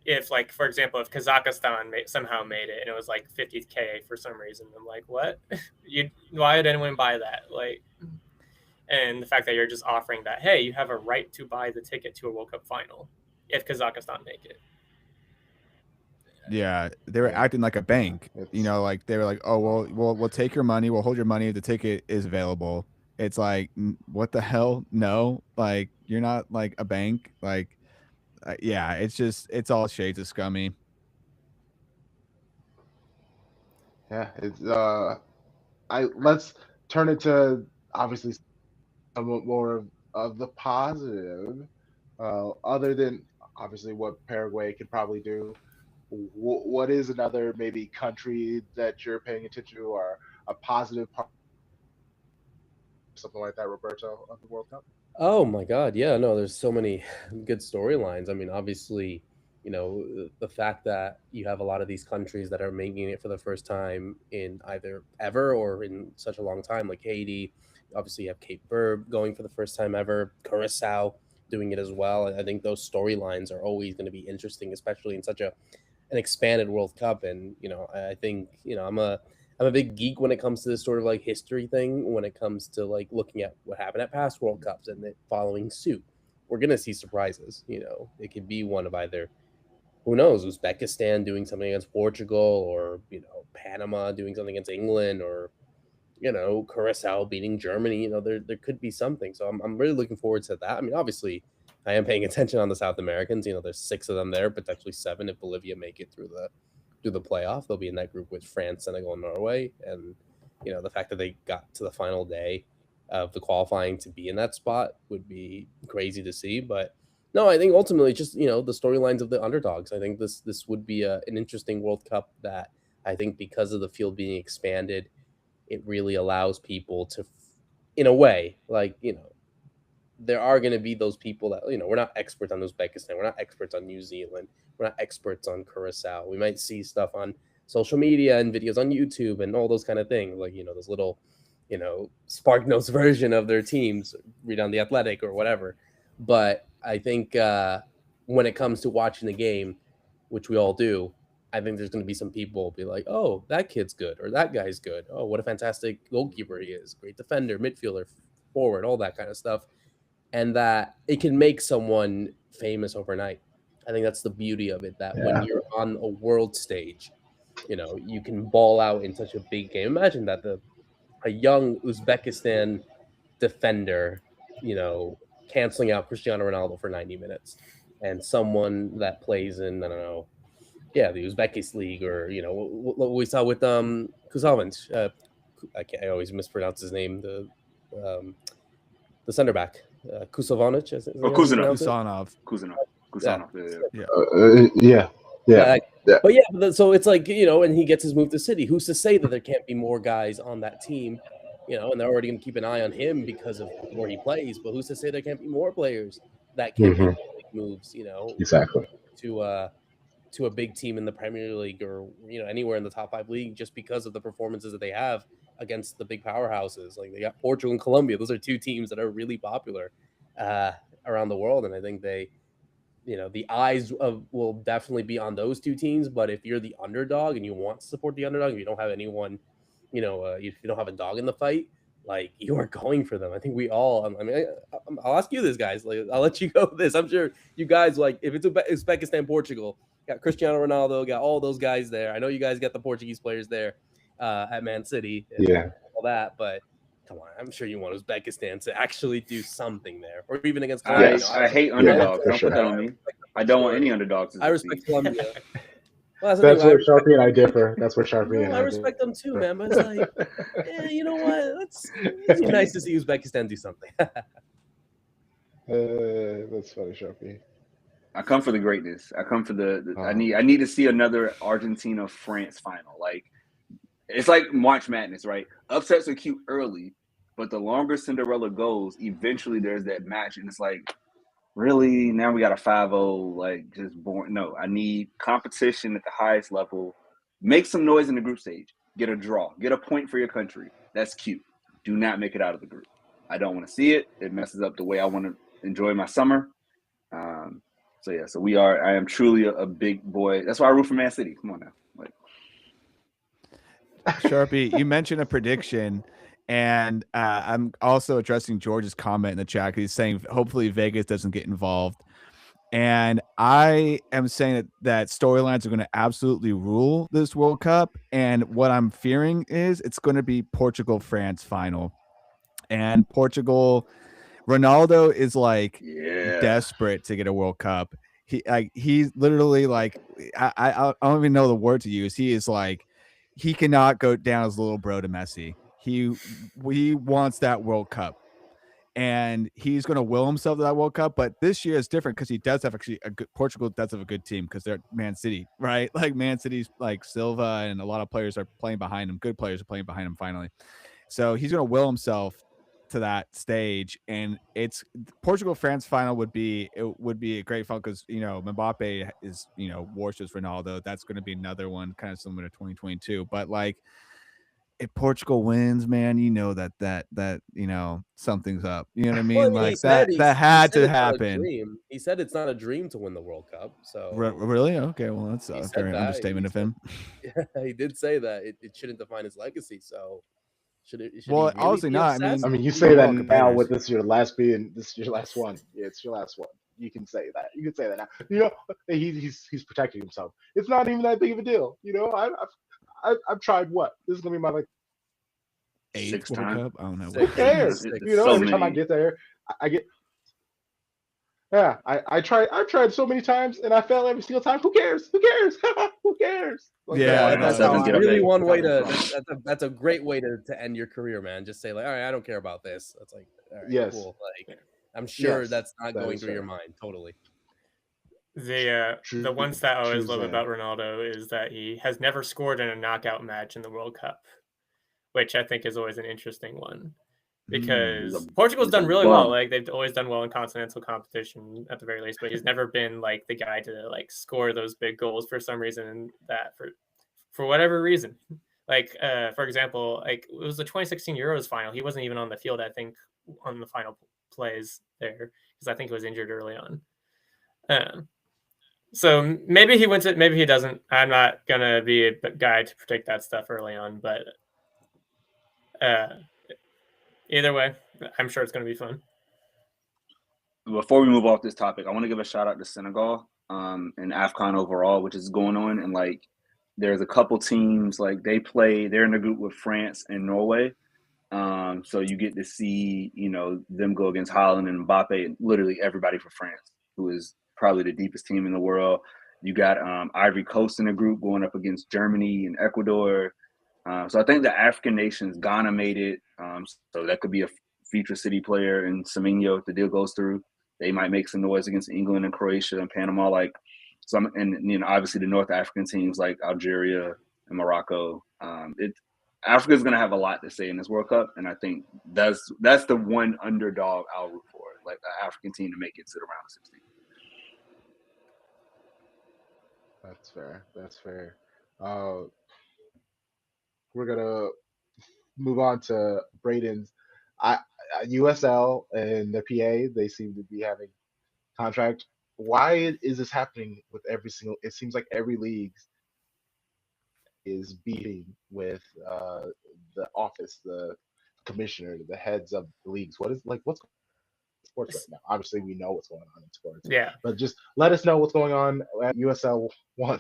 if, like, for example, if Kazakhstan somehow made it and it was like 50K for some reason, I'm like, what? Why would anyone buy that? Like, and the fact that you're just offering that, hey, you have a right to buy the ticket to a World Cup final if Kazakhstan make it. Yeah, they were acting like a bank. You know, like they were like, "Oh, well, we'll take your money. We'll hold your money if the ticket is available." It's like, what the hell? No, like you're not like a bank. Like, yeah, it's all shades of scummy. Yeah, it's let's turn it to obviously somewhat more of the positive. Other than obviously what Paraguay could probably do, what is another maybe country that you're paying attention to, or a positive part, something like that, Roberto, of the World Cup? Oh my God, yeah, no, there's so many good storylines. I mean, obviously, the fact that you have a lot of these countries that are making it for the first time in either ever or in such a long time, like Haiti. Obviously, you have Cape Verde going for the first time ever, Curacao doing it as well. I think those storylines are always going to be interesting, especially in such an expanded World Cup. And I think I'm a big geek when it comes to this sort of like history thing. When it comes to like looking at what happened at past World Cups and it following suit, we're gonna see surprises. It could be one of either, who knows, Uzbekistan doing something against Portugal, or Panama doing something against England, or Curacao beating Germany. There could be something. So I'm really looking forward to that. I mean, obviously, I am paying attention on the South Americans. There's 6 of them there, potentially 7 if Bolivia make it through the playoff. They'll be in that group with France, Senegal, and Norway. And the fact that they got to the final day of the qualifying to be in that spot would be crazy to see. But no, I think ultimately just the storylines of the underdogs. I think this would be an interesting World Cup that I think, because of the field being expanded, it really allows people to, in a way, like, there are going to be those people that, we're not experts on Uzbekistan. We're not experts on New Zealand. We're not experts on Curacao. We might see stuff on social media and videos on YouTube and all those kind of things. Like, those little, Spark Notes version of their teams, read on The Athletic or whatever. But I think when it comes to watching the game, which we all do, I think there's going to be some people be like, oh, that kid's good, or that guy's good. Oh, what a fantastic goalkeeper he is. Great defender, midfielder, forward, all that kind of stuff. And that it can make someone famous overnight. I think that's the beauty of it, that when you're on a world stage, you can ball out in such a big game. Imagine that a young Uzbekistan defender, canceling out Cristiano Ronaldo for 90 minutes, and someone that plays in, I don't know, the Uzbekistan league, or what we saw with Kusavic. I always mispronounce his name. The center back, Kusavonic. Kusanov. Yeah. But so it's like, and he gets his move to City. Who's to say that there can't be more guys on that team, and they're already going to keep an eye on him because of where he plays. But who's to say there can't be more players that can make big moves, Exactly. to a big team in the Premier League, or anywhere in the top 5 league, just because of the performances that they have against the big powerhouses. Like, they got Portugal and Colombia. Those are 2 teams that are really popular around the world, and I think they, the eyes will definitely be on those 2 teams. But if you're the underdog and you want to support the underdog, if you don't have anyone, if you don't have a dog in the fight, like, you are going for them. I think we all. I mean, I'll ask you this, guys. Like, I'll let you go with this. I'm sure you guys, like, if it's Uzbekistan, Portugal, got Cristiano Ronaldo, got all those guys there. I know you guys got the Portuguese players there at Man City, and all that. But come on, I'm sure you want Uzbekistan to actually do something there, or even against Colombia. I hate underdogs. Don't put that on me. I don't want any underdogs. I respect Colombia. Well, that's where Sharpie and I differ. That's where Sharpie and I respect them too, man. But it's like, you know what? It'd be nice to see Uzbekistan do something. That's funny, Sharpie. I come for the greatness. I come for the I need to see another Argentina France final. Like, it's like March Madness, right? Upsets are cute early, but the longer Cinderella goes, eventually there's that match, and it's like, really? Now we got a 5-0, like, just boring. No, I need competition at the highest level. Make some noise in the group stage. Get a draw. Get a point for your country. That's cute. Do not make it out of the group. I don't want to see it. It messes up the way I want to enjoy my summer. So yeah, so I am truly a big boy. That's why I root for Man City. Come on now. Like, Sharpie, you mentioned a prediction, and I'm also addressing George's comment in the chat. He's saying hopefully Vegas doesn't get involved. And I am saying that storylines are going to absolutely rule this World Cup. And what I'm fearing is it's going to be Portugal-France final. And Ronaldo is like desperate to get a World Cup. He's literally like, I don't even know the word to use. He is like, he cannot go down as little bro to Messi. He wants that World Cup. And he's going to will himself to that World Cup. But this year is different because he does have actually Portugal does have a good team because they're Man City, right? Like Man City's like Silva and a lot of players are playing behind him. Good players are playing behind him finally. So he's going to will himself to that stage. And it's Portugal-France final would be a great fun because, Mbappe is, worships Ronaldo. That's going to be another one kind of similar to 2022. But like, if Portugal wins, man, that something's up. You know what I mean? Well, like that had to happen. He said it's not a dream to win the World Cup. So really, okay. Well, that's a very understatement of him. Yeah, he did say that it shouldn't define his legacy. So should well, he really obviously not. I mean, you say that now with this is your last one. Yeah, it's your last one. You can say that. You can say that now. He's protecting himself. It's not even that big of a deal. I've tried what? This is gonna be my like 8th World Cup. I don't know. Who cares? Every time I get there, I get. Yeah, I tried so many times and I fail every single time. Who cares? Who cares? Who cares? Like, that's really one way to. That's a great way to end your career, man. Just say like, all right, I don't care about this. That's like, all right, cool. Like, I'm sure that's not going through your mind. Totally. The one stat I always love about Ronaldo is that he has never scored in a knockout match in the World Cup, which I think is always an interesting one because Portugal's done really well. Like they've always done well in continental competition at the very least, but he's never been like the guy to like score those big goals for some reason. And that for whatever reason, like for example, like it was the 2016 Euros final. He wasn't even on the field, I think, on the final plays there because I think he was injured early on. So maybe he wins it, maybe he doesn't. I'm not gonna be a guy to predict that stuff early on, but either way, I'm sure it's gonna be fun. Before we move off this topic, I want to give a shout out to Senegal and AFCON overall, which is going on, and like there's a couple teams like they're in a group with France and Norway. So you get to see, them go against Holland and Mbappe and literally everybody for France, who is probably the deepest team in the world. You got Ivory Coast in the group going up against Germany and Ecuador. So I think the African nations, Ghana made it. So that could be a future City player in Semenyo if the deal goes through. They might make some noise against England and Croatia and Panama. Obviously the North African teams like Algeria and Morocco. Africa's going to have a lot to say in this World Cup, and I think that's the one underdog I'll root for, like the African team to make it to the round of 16. That's fair. We're gonna move on to Braedon's. USL and the PA, they seem to be having contract. Why is this happening with every single? It seems like every league is beating with the office, the commissioner, the heads of the leagues. What's sports right now? Obviously, we know what's going on in sports. Yeah. But just let us know what's going on at USL 1.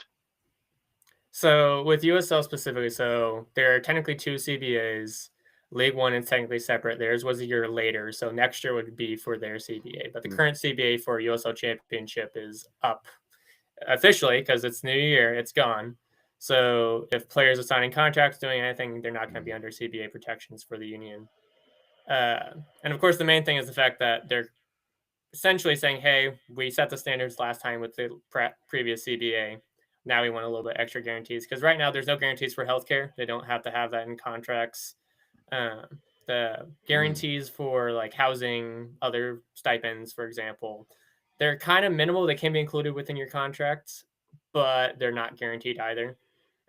So with USL specifically, so there are technically 2 CBAs. League One is technically separate. Theirs was a year later, so next year would be for their CBA. But the current CBA for USL Championship is up officially because it's new year. It's gone. So if players are signing contracts, doing anything, they're not going to be under CBA protections for the union. And of course, the main thing is the fact that they're essentially saying, hey, we set the standards last time with the previous CBA. Now we want a little bit extra guarantees because right now there's no guarantees for healthcare. They don't have to have that in contracts. The guarantees for like housing, other stipends, for example, they're kind of minimal. They can be included within your contracts, but they're not guaranteed either.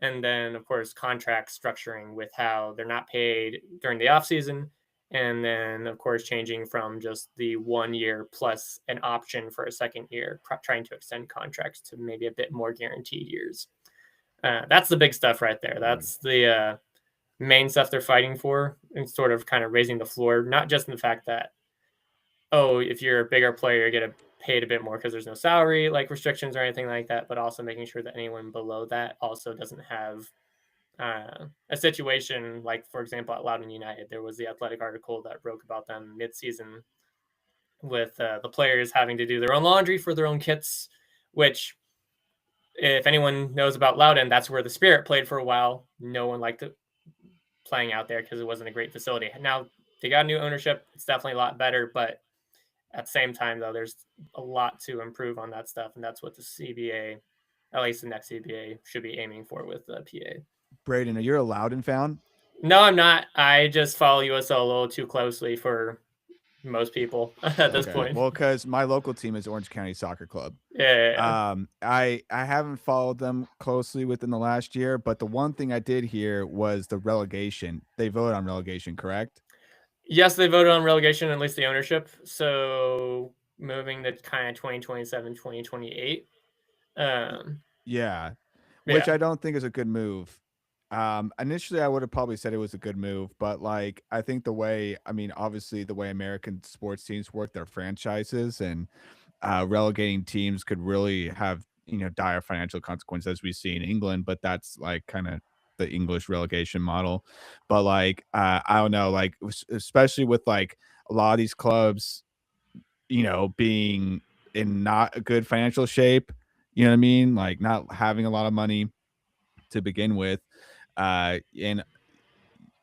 And then, of course, contract structuring with how they're not paid during the off season And then, of course, changing from just the 1 year plus an option for a second year, trying to extend contracts to maybe a bit more guaranteed years. That's the big stuff right there. That's the main stuff they're fighting for, and sort of kind of raising the floor, not just in the fact that, oh, if you're a bigger player, you get paid a bit more because there's no salary like restrictions or anything like that, but also making sure that anyone below that also doesn't have a situation like, for example, at Loudoun United, there was the Athletic article that broke about them mid-season with the players having to do their own laundry for their own kits, which, if anyone knows about Loudoun, that's where the Spirit played for a while. No one liked it playing out there because it wasn't a great facility. Now they got new ownership. It's definitely a lot better, but at the same time, though, there's a lot to improve on that stuff, and that's what the CBA, at least the next CBA, should be aiming for with the PA. Braedon, are you a Loudoun fan? No, I'm not. I just follow USL a little too closely for most people at this point. Well, because my local team is Orange County Soccer Club. Yeah. I haven't followed them closely within the last year, but the one thing I did hear was the relegation. They voted on relegation, correct? Yes, they voted on relegation, at least the ownership. So moving to kind of 2027, 2028. Yeah, which I don't think is a good move. Initially, I would have probably said it was a good move, but like I think obviously the way American sports teams work, their franchises, and relegating teams could really have dire financial consequences, as we see in England. But that's like kind of the English relegation model. But like I don't know, like especially with like a lot of these clubs, being in not a good financial shape. You know what I mean? Like not having a lot of money to begin with, and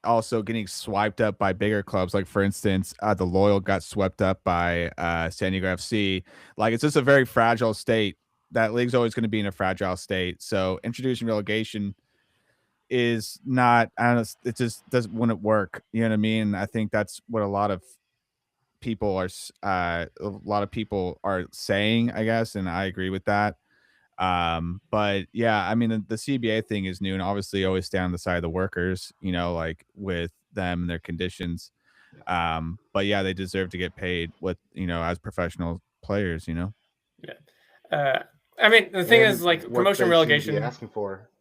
also getting swiped up by bigger clubs. Like for instance, the Loyal got swept up by San Diego FC. Like it's just a very fragile state. That league's always going to be in a fragile state. So introducing relegation is not, I don't know, it just wouldn't work. You know what I mean? I think that's what a lot of people are saying, I guess, and I agree with that. But yeah, I mean, the CBA thing is new, and obviously always stay on the side of the workers, like with them and their conditions. But yeah, they deserve to get paid as professional players. Yeah. I mean, the thing is, like, promotion relegation. Asking for.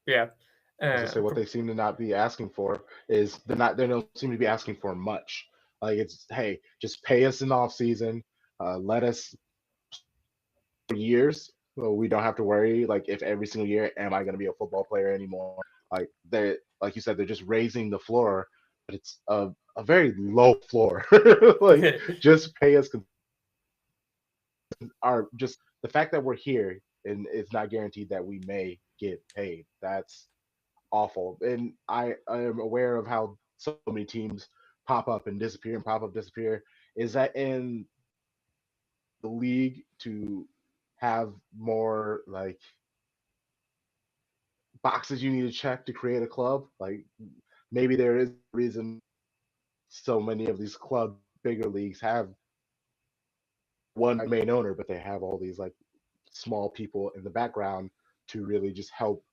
Yeah. I was gonna say what they seem to not be asking for is they don't seem to be asking for much. Like it's, hey, just pay us in off season, let us for years. So we don't have to worry like if every single year am I going to be a football player anymore. Like you said, they're just raising the floor, but it's a very low floor. Like just pay us. Just the fact that we're here and it's not guaranteed that we may get paid. That's awful. And I am aware of how so many teams pop up and disappear and pop up, disappear. Is that in the league to have more like boxes you need to check to create a club? Like maybe there is a reason so many of these club bigger leagues have one main owner, but they have all these like small people in the background to really just help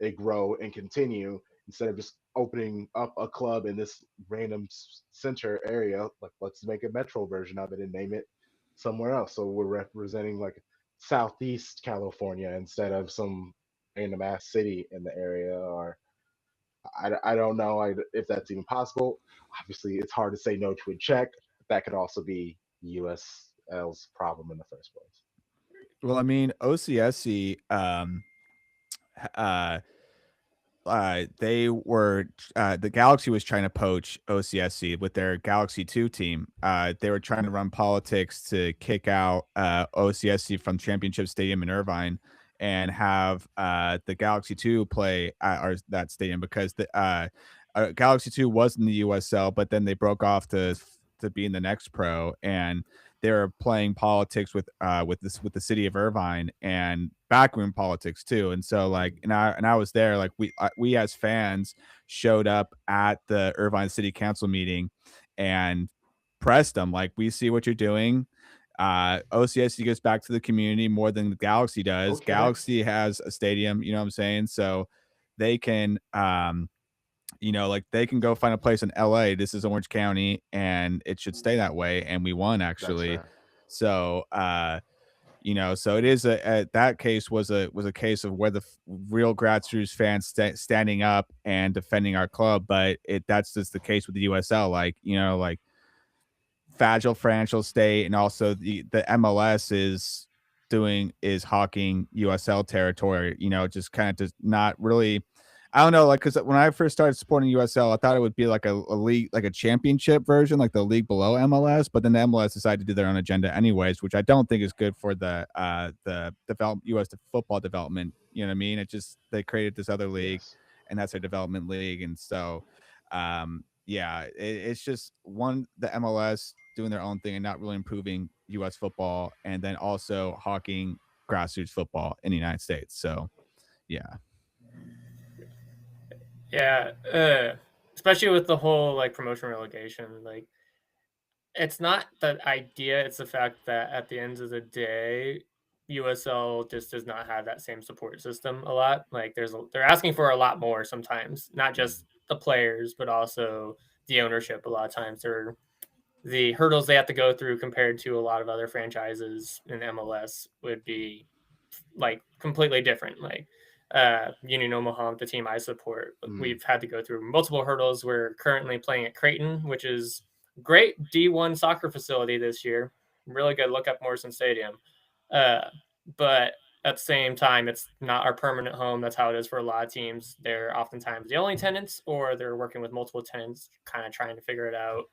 it grow and continue instead of just opening up a club in this random center area. Like let's make a metro version of it and name it somewhere else. So we're representing like Southeast California instead of some random ass city in the area. Or I don't know if that's even possible. Obviously, it's hard to say no to a check. That could also be USL's problem in the first place. Well, I mean, OCSC, they were the Galaxy was trying to poach OCSC with their Galaxy 2 team. They were trying to run politics to kick out OCSC from Championship Stadium in Irvine and have the Galaxy 2 play at that stadium because the Galaxy 2 was in the USL, but then they broke off to be in the next pro, and they were playing politics with the city of Irvine and backroom politics too. And so like, and I was there, like we as fans showed up at the Irvine City Council meeting and pressed them like, we see what you're doing. OCSC goes back to the community more than the Galaxy does. Okay. Galaxy has a stadium, you know what I'm saying? So they can like they can go find a place in LA. This is Orange County and it should stay that way. And we won That's actually. fair. So, so it is that case was a case of where the real grassroots fans standing up and defending our club. But that's just the case with the USL. Like, like fragile financial state, and also the MLS is hawking USL territory, just kind of just not really. I don't know, like, because when I first started supporting USL, I thought it would be like a league, like a championship version, like the league below MLS. But then the MLS decided to do their own agenda anyways, which I don't think is good for the U.S. football development. You know what I mean? It just, they created this other league, Yes. and that's their development league, and so yeah, it's just the MLS doing their own thing and not really improving U.S. football, and then also hawking grassroots football in the United States. So yeah. Yeah, especially with the whole like promotion relegation, like it's not the idea, it's the fact that at the end of the day, USL just does not have that same support system a lot. Like they're asking for a lot more sometimes, not just the players, but also the ownership. A lot of times they're the hurdles they have to go through compared to a lot of other franchises in MLS would be like completely different. Like Union Omaha, the team I support, Mm. we've had to go through multiple hurdles. We're currently playing at Creighton, which is great D1 soccer facility this year. Really good. Look up Morrison Stadium. But at the same time, it's not our permanent home. That's how it is for a lot of teams. They're oftentimes the only tenants, or they're working with multiple tenants, kind of trying to figure it out.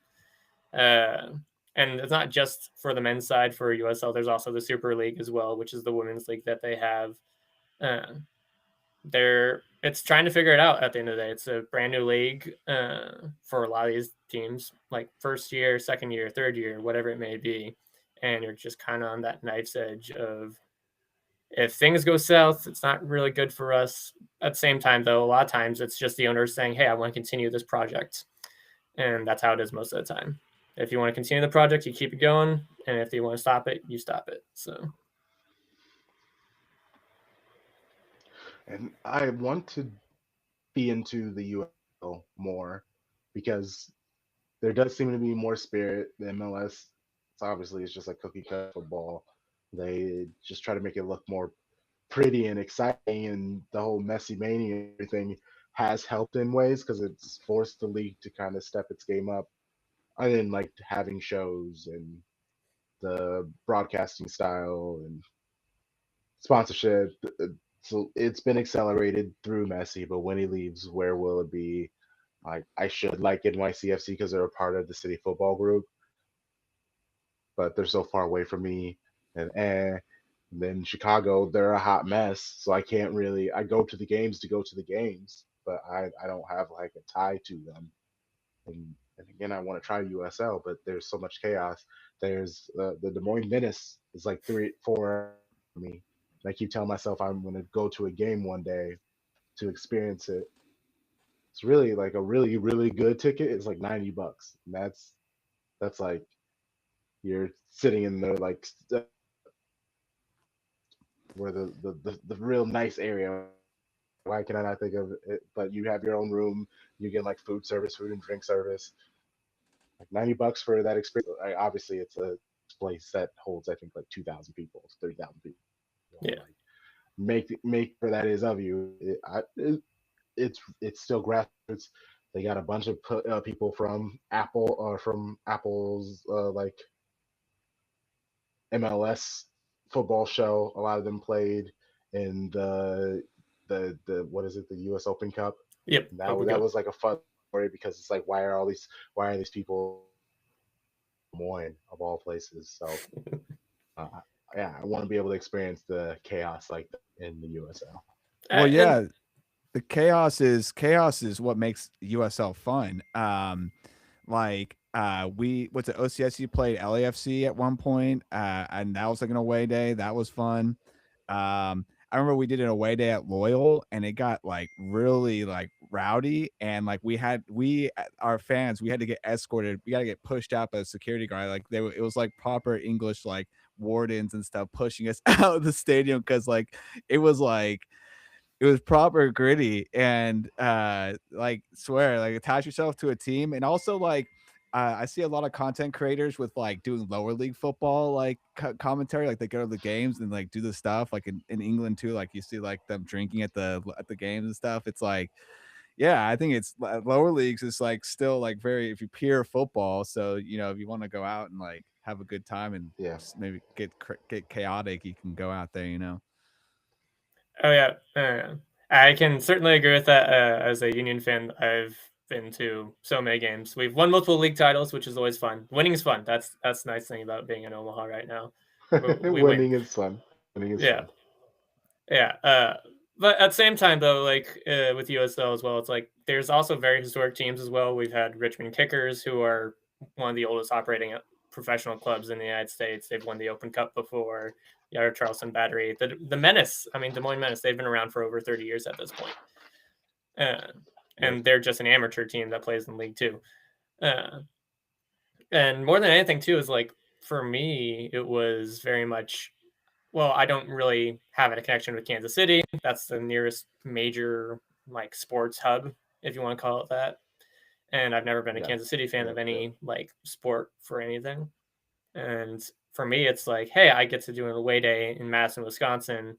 And it's not just for the men's side for USL. There's also the Super League as well, which is the women's league that they have. It's trying to figure it out at the end of the day. It's a brand new league for a lot of these teams, like first year, second year, third year, whatever it may be. And you're just kind of on that knife's edge of, if things go south, it's not really good for us. At the same time, though, a lot of times it's just the owners saying, hey, I want to continue this project. And that's how it is most of the time. If you want to continue the project, you keep it going. And if you want to stop it, you stop it. So, And I want to be into the USL more because there does seem to be more spirit. The MLS, it's just like cookie cutter football. They just try to make it look more pretty and exciting, and the whole Messi mania and everything has helped in ways because it's forced the league to kind of step its game up. I didn't like having shows and the broadcasting style and sponsorship. So it's been accelerated through Messi, but when he leaves, where will it be? Like, I should like NYCFC because they're a part of the city football group, but they're so far away from me. And then Chicago, they're a hot mess, so I can't really. I go to the games to go to the games, but I don't have like a tie to them. And again, I want to try USL, but there's so much chaos. There's the Des Moines Venice is like 3, 4 for me. And I keep telling myself I'm going to go to a game one day to experience it. It's really like a really really good ticket. It's like $90, and that's like you're sitting in the like where the real nice area. Why can I not think of it? But you have your own room. You get like food service, food and drink service. Like $90 for that experience. Obviously, it's a place that holds I think like 2,000 people, 30,000 people. yeah. Like make for that is of you. It's still grassroots. They got a bunch of people from Apple or from Apple's like MLS football show. A lot of them played in the what is it, the U.S. Open Cup. Yep. That was like a fun story because it's like why are these people in Des Moines of all places? So uh, yeah, I want to be able to experience the chaos like that in the USL. Well, And yeah, the chaos is what makes USL fun. Like we what's it, OCSU played LAFC at one point, and that was like an away day. That was fun. I remember we did an away day at Loyal, and it got like really like rowdy, and like our fans, we had to get escorted. We got to get pushed out by a security guard. Like it was like proper English like wardens and stuff pushing us out of the stadium because like it was like It was proper gritty and like swear, like attach yourself to a team. And also like I see a lot of content creators with like doing lower league football like commentary, like they go to the games and like do the stuff like in England too, like you see like them drinking at the games and stuff. It's like, yeah, I think it's lower leagues is like still like very if you pure football. So you know if you want to go out and like have a good time and Yeah. maybe get chaotic, you can go out there, you know. Oh yeah, I can certainly agree with that. As a Union fan, I've been to so many games. We've won multiple league titles, which is always fun. Winning is fun. That's the nice thing about being in Omaha right now. We win. Winning is fun. Winning is Yeah, fun. yeah. But at the same time, though, like with USL as well, it's like there's also very historic teams as well. We've had Richmond Kickers, who are one of the oldest operating professional clubs in the United States. They've won the Open Cup before. Yeah, Charleston Battery, the Menace. I mean, Des Moines Menace. They've been around for over 30 years at this point, and they're just an amateur team that plays in League Two. And more than anything, too, is like for me, it was very much. Well, I don't really have a connection with Kansas City. That's the nearest major like sports hub, if you want to call it that. And I've never been a Kansas City fan of any like sport for anything. And for me, it's like, hey, I get to do an away day in Madison, Wisconsin,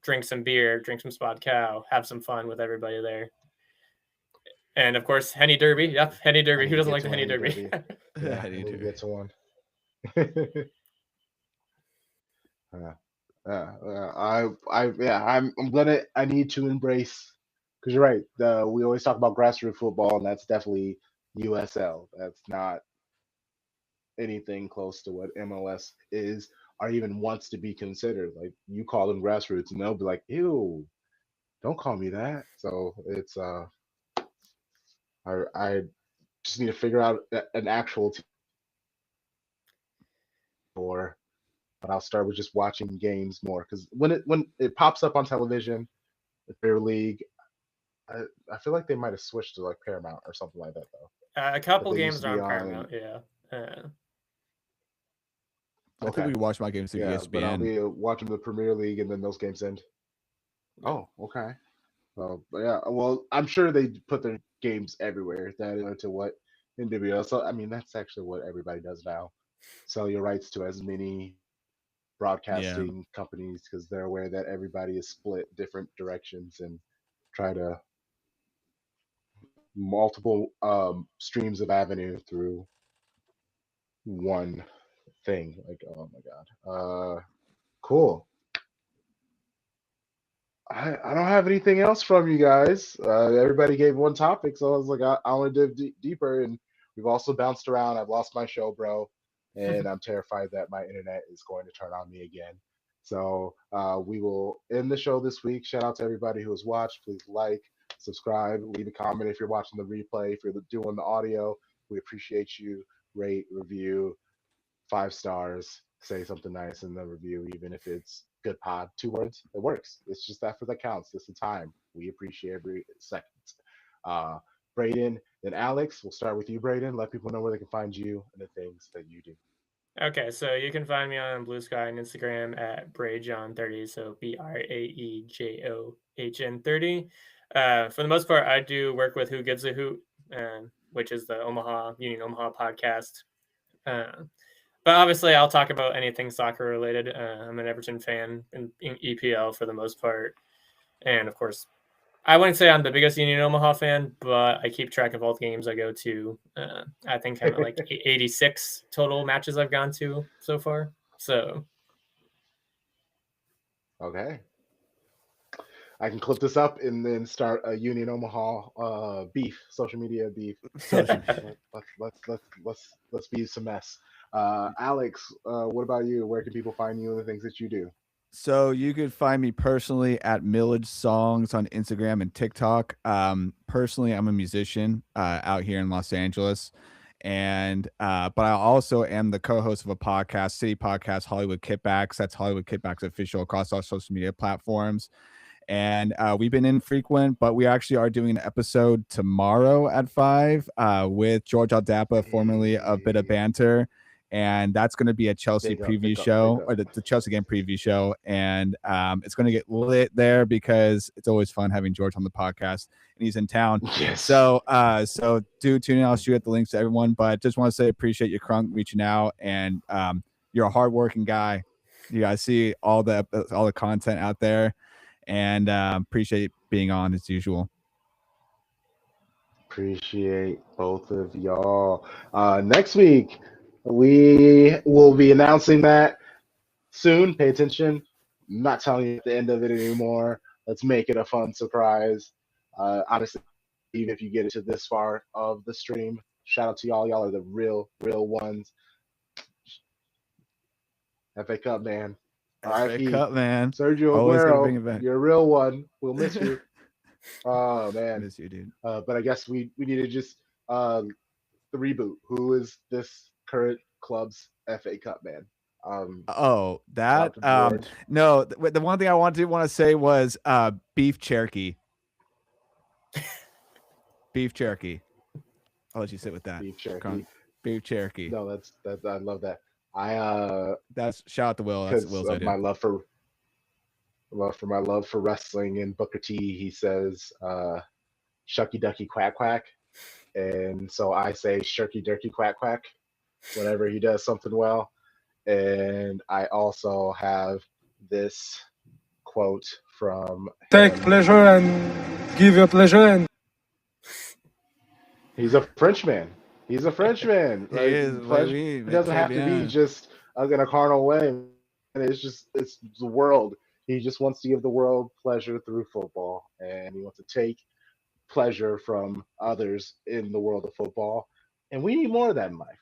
drink some beer, drink some Spot Cow, have some fun with everybody there. And of course, Henny Derby. Yep, Henny Derby. Who doesn't like the Henny Derby? Yeah, I need to get to one. I need to embrace because you're right. We always talk about grassroots football, and that's definitely USL. That's not anything close to what MLS is or even wants to be considered. Like you call them grassroots, and they'll be like, "Ew, don't call me that." So it's I just need to figure out an actual team for. But I'll start with just watching games more because when it pops up on television, the Premier League, I feel like they might have switched to like Paramount or something like that though. A couple games are on Paramount, yeah. I think we watch my games through ESPN. But I'll be watching the Premier League and then those games end. Oh, okay. But yeah, well, I'm sure they put their games everywhere. That into what NWL. So I mean, that's actually what everybody does now. Sell your rights to as many broadcasting companies because they're aware that everybody is split different directions and try to multiple streams of avenue through one thing. Like, oh my god, cool. I don't have anything else from you guys. Everybody gave one topic, so I was like, I want to dive deeper, and we've also bounced around. I've lost my show, bro, and I'm terrified that my internet is going to turn on me again. So we will end the show this week. Shout out to everybody who has watched. Please like, subscribe, leave a comment if you're watching the replay. If you're doing the audio, we appreciate you. Rate, review, 5 stars. Say something nice in the review, even if it's good pod, 2 words. It works. It's just that for the counts. It's the time. We appreciate every second. Braedon, then Alex. We'll start with you, Braedon. Let people know where they can find you and the things that you do. Okay, so you can find me on Blue Sky and Instagram at Braejon30, so BRAEJOHN30. For the most part, I do work with Who Gives a Hoot, which is the Union Omaha podcast. But obviously, I'll talk about anything soccer related. I'm an Everton fan in EPL for the most part. And of course, I wouldn't say I'm the biggest Union Omaha fan, but I keep track of all the games I go to. I think I'm at like 86 total matches I've gone to so far. So, okay, I can clip this up and then start a Union Omaha beef, social media beef. Let's be some mess. Alex, what about you? Where can people find you and the things that you do? So you could find me personally at Milledge Songs on Instagram and TikTok. Personally, I'm a musician out here in Los Angeles, and but I also am the co-host of a podcast, city podcast, Hollywood Kickbacks. That's Hollywood Kickbacks official across all social media platforms. And we've been infrequent, but we actually are doing an episode tomorrow at 5 with George Aldapa, formerly of Bit of Banter. and that's going to be a Chelsea Big up, preview big up, show, big up. or the Chelsea game preview show, and it's going to get lit there because it's always fun having George on the podcast, and he's in town. Yes. So do tune in. I'll shoot at the links to everyone, but just want to say appreciate you, Crunk, reaching out, and you're a hardworking guy. You guys see all the content out there, and appreciate being on as usual. Appreciate both of y'all. Next week, we will be announcing that soon. Pay attention. I'm not telling you at the end of it anymore. Let's make it a fun surprise. Honestly, even if you get it to this far of the stream, shout out to y'all. Y'all are the real ones. FA Cup, man. FA Cup, man. Sergio Always gonna bring it Aguero, back. you're a real one. We'll miss you. Oh, man. Miss you, dude. But I guess we need to just the reboot. Who is this current club's FA Cup man? No, the one thing I want to say was beef Cherokee. Beef Cherokee. I'll let you sit with that. Beef Cherokee. Crunk. Beef Cherokee. No, that's I love that. That's shout out to Will. That's Will's idea. My love for wrestling and Booker T. He says shucky ducky quack quack, and so I say shirky durky quack quack whenever he does something well. And I also have this quote from Take pleasure and give your pleasure. And he's a Frenchman. He's a Frenchman. He is. It doesn't have to be just in a carnal way. And it's the world. He just wants to give the world pleasure through football, and he wants to take pleasure from others in the world of football. And we need more of that in life,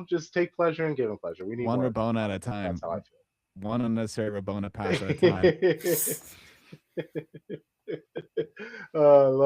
Just take pleasure and give him pleasure. We need one more Rabona at a time. That's how I feel. One unnecessary Rabona pass at a time.